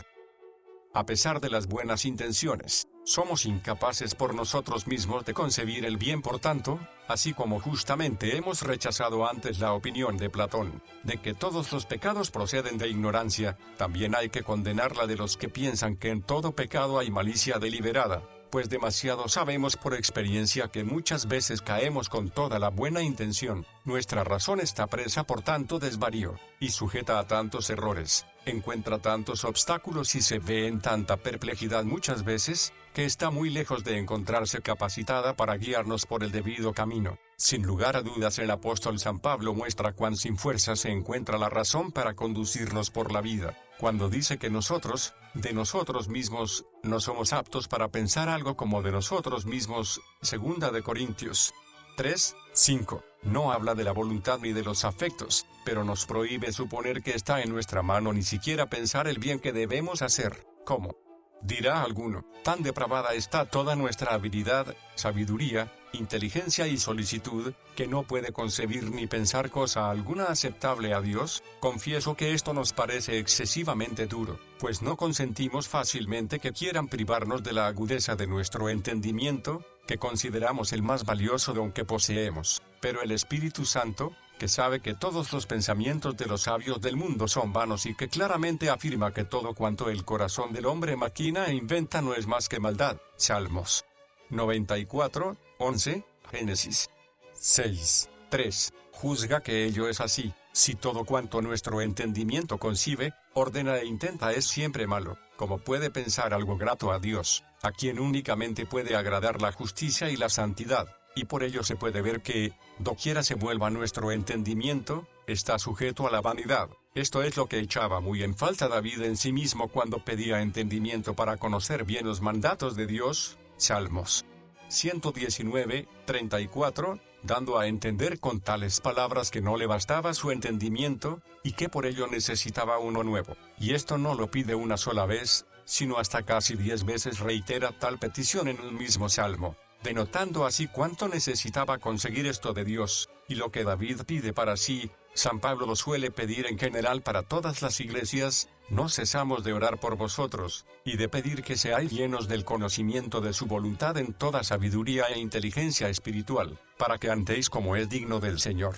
A pesar de las buenas intenciones, somos incapaces por nosotros mismos de concebir el bien. Por tanto, así como justamente hemos rechazado antes la opinión de Platón, de que todos los pecados proceden de ignorancia, también hay que condenar la de los que piensan que en todo pecado hay malicia deliberada, pues demasiado sabemos por experiencia que muchas veces caemos con toda la buena intención. Nuestra razón está presa por tanto desvarío, y sujeta a tantos errores, encuentra tantos obstáculos y se ve en tanta perplejidad muchas veces, que está muy lejos de encontrarse capacitada para guiarnos por el debido camino. Sin lugar a dudas, el apóstol San Pablo muestra cuán sin fuerza se encuentra la razón para conducirnos por la vida, cuando dice que nosotros, de nosotros mismos, no somos aptos para pensar algo como de nosotros mismos. Segunda de Corintios 3:5. No habla de la voluntad ni de los afectos, pero nos prohíbe suponer que está en nuestra mano ni siquiera pensar el bien que debemos hacer. ¿Cómo? Dirá alguno, tan depravada está toda nuestra habilidad, sabiduría, inteligencia y solicitud, que no puede concebir ni pensar cosa alguna aceptable a Dios. Confieso que esto nos parece excesivamente duro, pues no consentimos fácilmente que quieran privarnos de la agudeza de nuestro entendimiento, que consideramos el más valioso don que poseemos. Pero el Espíritu Santo, que sabe que todos los pensamientos de los sabios del mundo son vanos y que claramente afirma que todo cuanto el corazón del hombre maquina e inventa no es más que maldad. Salmos 94, 11, Génesis 6, 3. Juzga que ello es así, si todo cuanto nuestro entendimiento concibe, ordena e intenta es siempre malo, ¿cómo puede pensar algo grato a Dios, a quien únicamente puede agradar la justicia y la santidad? Y por ello se puede ver que, doquiera se vuelva nuestro entendimiento, está sujeto a la vanidad. Esto es lo que echaba muy en falta David en sí mismo cuando pedía entendimiento para conocer bien los mandatos de Dios. Salmos 119, 34, dando a entender con tales palabras que no le bastaba su entendimiento, y que por ello necesitaba uno nuevo. Y esto no lo pide una sola vez, sino hasta casi 10 veces reitera tal petición en un mismo salmo, denotando así cuánto necesitaba conseguir esto de Dios, y lo que David pide para sí, San Pablo lo suele pedir en general para todas las iglesias: no cesamos de orar por vosotros, y de pedir que seáis llenos del conocimiento de su voluntad en toda sabiduría e inteligencia espiritual, para que andéis como es digno del Señor.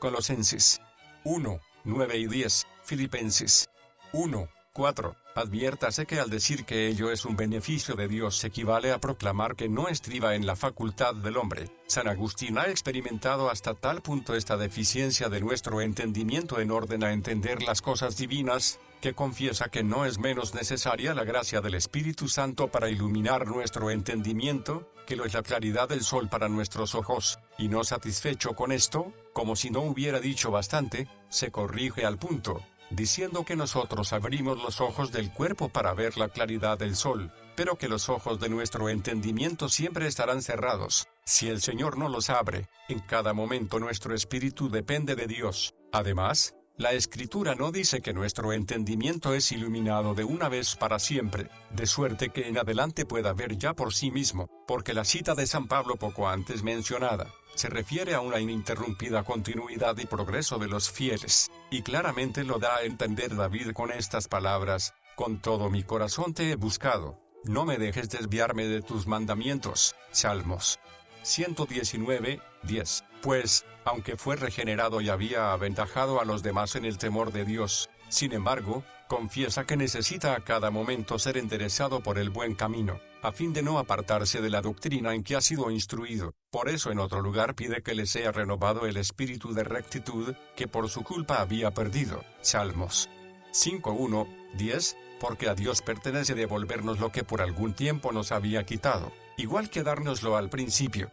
Colosenses 1, 9 y 10, Filipenses 1, 4. Adviértase que al decir que ello es un beneficio de Dios equivale a proclamar que no estriba en la facultad del hombre. San Agustín ha experimentado hasta tal punto esta deficiencia de nuestro entendimiento en orden a entender las cosas divinas, que confiesa que no es menos necesaria la gracia del Espíritu Santo para iluminar nuestro entendimiento, que lo es la claridad del sol para nuestros ojos, y no satisfecho con esto, como si no hubiera dicho bastante, se corrige al punto, diciendo que nosotros abrimos los ojos del cuerpo para ver la claridad del sol, pero que los ojos de nuestro entendimiento siempre estarán cerrados. Si el Señor no los abre, en cada momento nuestro espíritu depende de Dios. Además, la Escritura no dice que nuestro entendimiento es iluminado de una vez para siempre, de suerte que en adelante pueda ver ya por sí mismo, porque la cita de San Pablo poco antes mencionada se refiere a una ininterrumpida continuidad y progreso de los fieles, y claramente lo da a entender David con estas palabras: con todo mi corazón te he buscado, no me dejes desviarme de tus mandamientos. Salmos 119, 10. Pues, aunque fue regenerado y había aventajado a los demás en el temor de Dios, sin embargo, confiesa que necesita a cada momento ser enderezado por el buen camino, a fin de no apartarse de la doctrina en que ha sido instruido. Por eso en otro lugar pide que le sea renovado el espíritu de rectitud, que por su culpa había perdido. Salmos 5:1, 10, porque a Dios pertenece devolvernos lo que por algún tiempo nos había quitado, igual que dárnoslo al principio.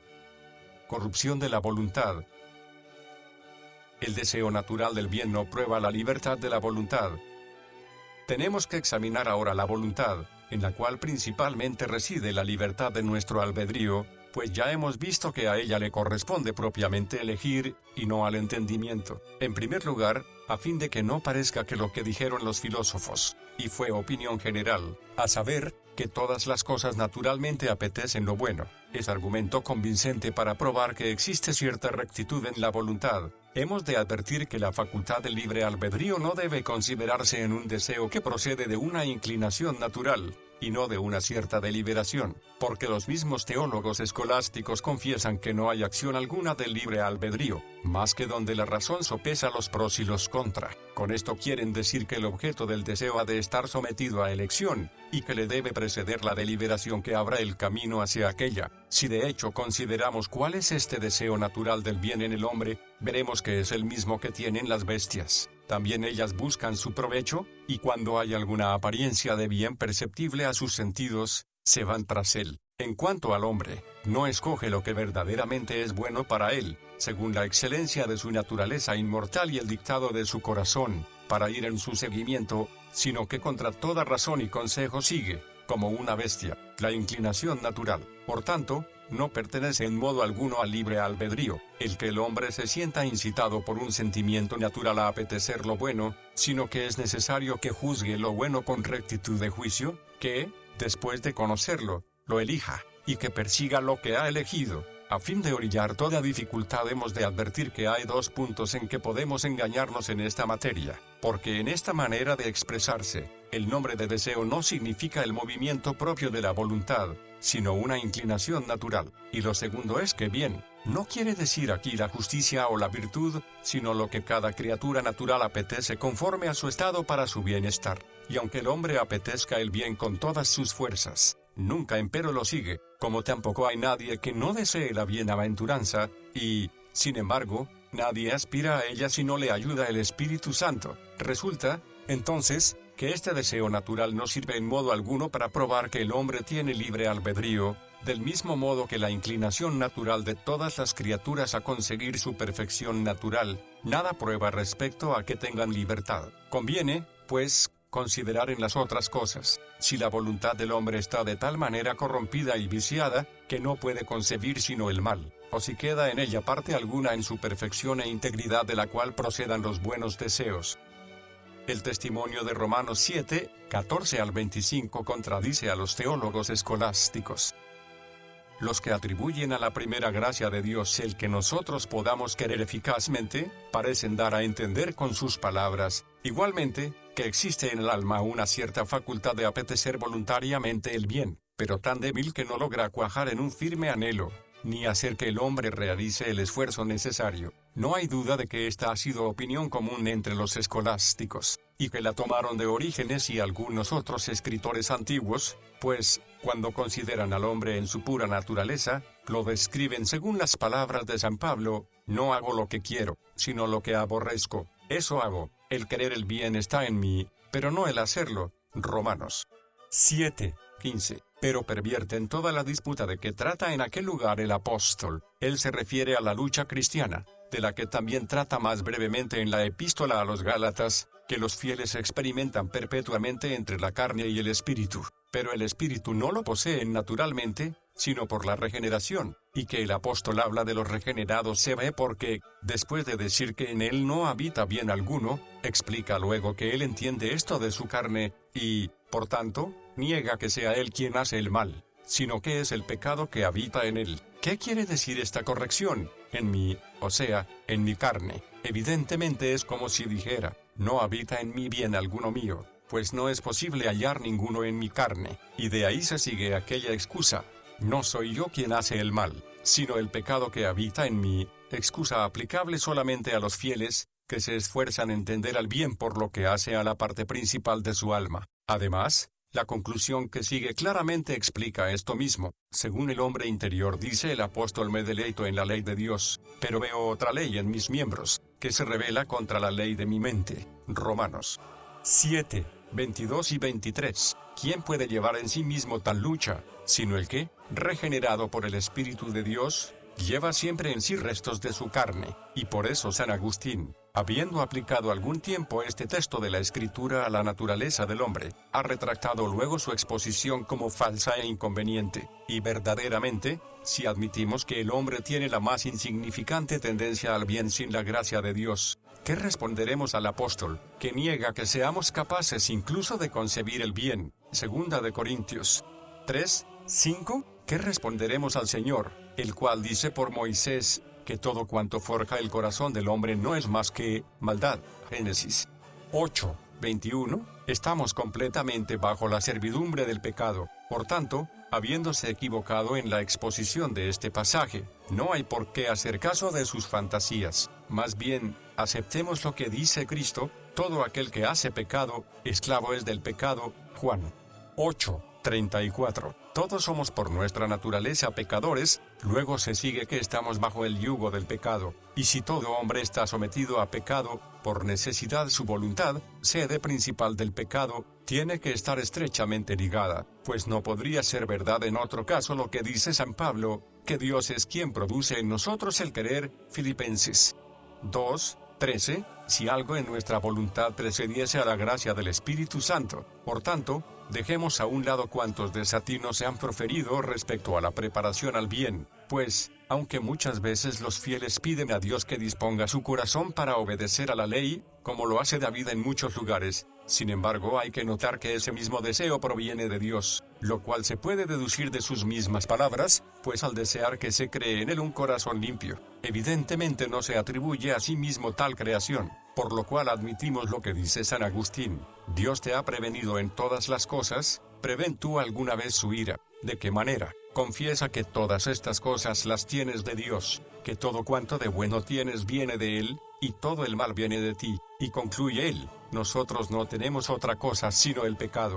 Corrupción de la voluntad. El deseo natural del bien no prueba la libertad de la voluntad. Tenemos que examinar ahora la voluntad, en la cual principalmente reside la libertad de nuestro albedrío, pues ya hemos visto que a ella le corresponde propiamente elegir, y no al entendimiento. En primer lugar, a fin de que no parezca que lo que dijeron los filósofos, y fue opinión general, a saber, que todas las cosas naturalmente apetecen lo bueno, es argumento convincente para probar que existe cierta rectitud en la voluntad. Hemos de advertir que la facultad del libre albedrío no debe considerarse en un deseo que procede de una inclinación natural, y no de una cierta deliberación, porque los mismos teólogos escolásticos confiesan que no hay acción alguna del libre albedrío, más que donde la razón sopesa los pros y los contra. Con esto quieren decir que el objeto del deseo ha de estar sometido a elección, y que le debe preceder la deliberación que abra el camino hacia aquella. Si de hecho consideramos cuál es este deseo natural del bien en el hombre, veremos que es el mismo que tienen las bestias. También ellas buscan su provecho, y cuando hay alguna apariencia de bien perceptible a sus sentidos, se van tras él. En cuanto al hombre, no escoge lo que verdaderamente es bueno para él, según la excelencia de su naturaleza inmortal y el dictado de su corazón, para ir en su seguimiento, sino que contra toda razón y consejo sigue, como una bestia, la inclinación natural. Por tanto, no pertenece en modo alguno al libre albedrío, el que el hombre se sienta incitado por un sentimiento natural a apetecer lo bueno, sino que es necesario que juzgue lo bueno con rectitud de juicio, que, después de conocerlo, lo elija, y que persiga lo que ha elegido. A fin de orillar toda dificultad hemos de advertir que hay dos puntos en que podemos engañarnos en esta materia, porque en esta manera de expresarse, el nombre de deseo no significa el movimiento propio de la voluntad, sino una inclinación natural. Y lo segundo es que bien, no quiere decir aquí la justicia o la virtud, sino lo que cada criatura natural apetece conforme a su estado para su bienestar. Y aunque el hombre apetezca el bien con todas sus fuerzas, nunca empero lo sigue, como tampoco hay nadie que no desee la bienaventuranza, y, sin embargo, nadie aspira a ella si no le ayuda el Espíritu Santo. Resulta, entonces, que este deseo natural no sirve en modo alguno para probar que el hombre tiene libre albedrío, del mismo modo que la inclinación natural de todas las criaturas a conseguir su perfección natural, nada prueba respecto a que tengan libertad. Conviene, pues, considerar en las otras cosas, si la voluntad del hombre está de tal manera corrompida y viciada, que no puede concebir sino el mal, o si queda en ella parte alguna en su perfección e integridad de la cual procedan los buenos deseos. El testimonio de Romanos 7, 14 al 25 contradice a los teólogos escolásticos. Los que atribuyen a la primera gracia de Dios el que nosotros podamos querer eficazmente, parecen dar a entender con sus palabras, igualmente, que existe en el alma una cierta facultad de apetecer voluntariamente el bien, pero tan débil que no logra cuajar en un firme anhelo, ni hacer que el hombre realice el esfuerzo necesario. No hay duda de que esta ha sido opinión común entre los escolásticos, y que la tomaron de Orígenes y algunos otros escritores antiguos, pues, cuando consideran al hombre en su pura naturaleza, lo describen según las palabras de San Pablo: no hago lo que quiero, sino lo que aborrezco, eso hago. El querer el bien está en mí, pero no el hacerlo. Romanos 7, 15. Pero pervierten toda la disputa de que trata en aquel lugar el apóstol. Él se refiere a la lucha cristiana, de la que también trata más brevemente en la epístola a los Gálatas, que los fieles experimentan perpetuamente entre la carne y el espíritu, pero el espíritu no lo poseen naturalmente, sino por la regeneración, y que el apóstol habla de los regenerados se ve porque, después de decir que en él no habita bien alguno, explica luego que él entiende esto de su carne, y, por tanto, niega que sea él quien hace el mal, sino que es el pecado que habita en él. ¿Qué quiere decir esta corrección? En mí, o sea, en mi carne. Evidentemente es como si dijera: no habita en mí bien alguno mío, pues no es posible hallar ninguno en mi carne. Y de ahí se sigue aquella excusa: no soy yo quien hace el mal, sino el pecado que habita en mí, excusa aplicable solamente a los fieles, que se esfuerzan en tender al bien por lo que hace a la parte principal de su alma. Además, la conclusión que sigue claramente explica esto mismo. Según el hombre interior, dice el apóstol, me deleito en la ley de Dios, pero veo otra ley en mis miembros, que se rebela contra la ley de mi mente. Romanos 7, 22 y 23. ¿Quién puede llevar en sí mismo tal lucha, sino el que, regenerado por el Espíritu de Dios, lleva siempre en sí restos de su carne? Y por eso San Agustín, habiendo aplicado algún tiempo este texto de la Escritura a la naturaleza del hombre, ha retractado luego su exposición como falsa e inconveniente. Y verdaderamente, si admitimos que el hombre tiene la más insignificante tendencia al bien sin la gracia de Dios, ¿qué responderemos al apóstol, que niega que seamos capaces incluso de concebir el bien? Segunda de Corintios 3, 5. ¿Qué responderemos al Señor, el cual dice por Moisés que todo cuanto forja el corazón del hombre no es más que maldad? Génesis 8, 21. Estamos completamente bajo la servidumbre del pecado. Por tanto, habiéndose equivocado en la exposición de este pasaje, no hay por qué hacer caso de sus fantasías. Más bien, aceptemos lo que dice Cristo: todo aquel que hace pecado, esclavo es del pecado. Juan 8, 34. Todos somos por nuestra naturaleza pecadores, luego se sigue que estamos bajo el yugo del pecado, y si todo hombre está sometido a pecado, por necesidad su voluntad, sede principal del pecado, tiene que estar estrechamente ligada, pues no podría ser verdad en otro caso lo que dice San Pablo, que Dios es quien produce en nosotros el querer. Filipenses 2, 13. Si algo en nuestra voluntad precediese a la gracia del Espíritu Santo, por tanto, dejemos a un lado cuantos desatinos se han proferido respecto a la preparación al bien, pues, aunque muchas veces los fieles piden a Dios que disponga su corazón para obedecer a la ley, como lo hace David en muchos lugares, sin embargo hay que notar que ese mismo deseo proviene de Dios, lo cual se puede deducir de sus mismas palabras, pues al desear que se cree en él un corazón limpio, evidentemente no se atribuye a sí mismo tal creación, por lo cual admitimos lo que dice San Agustín: Dios te ha prevenido en todas las cosas, ¿Prevén tú alguna vez su ira? ¿De qué manera? Confiesa que todas estas cosas las tienes de Dios, que todo cuanto de bueno tienes viene de Él, y todo el mal viene de ti, y concluye Él, nosotros no tenemos otra cosa sino el pecado.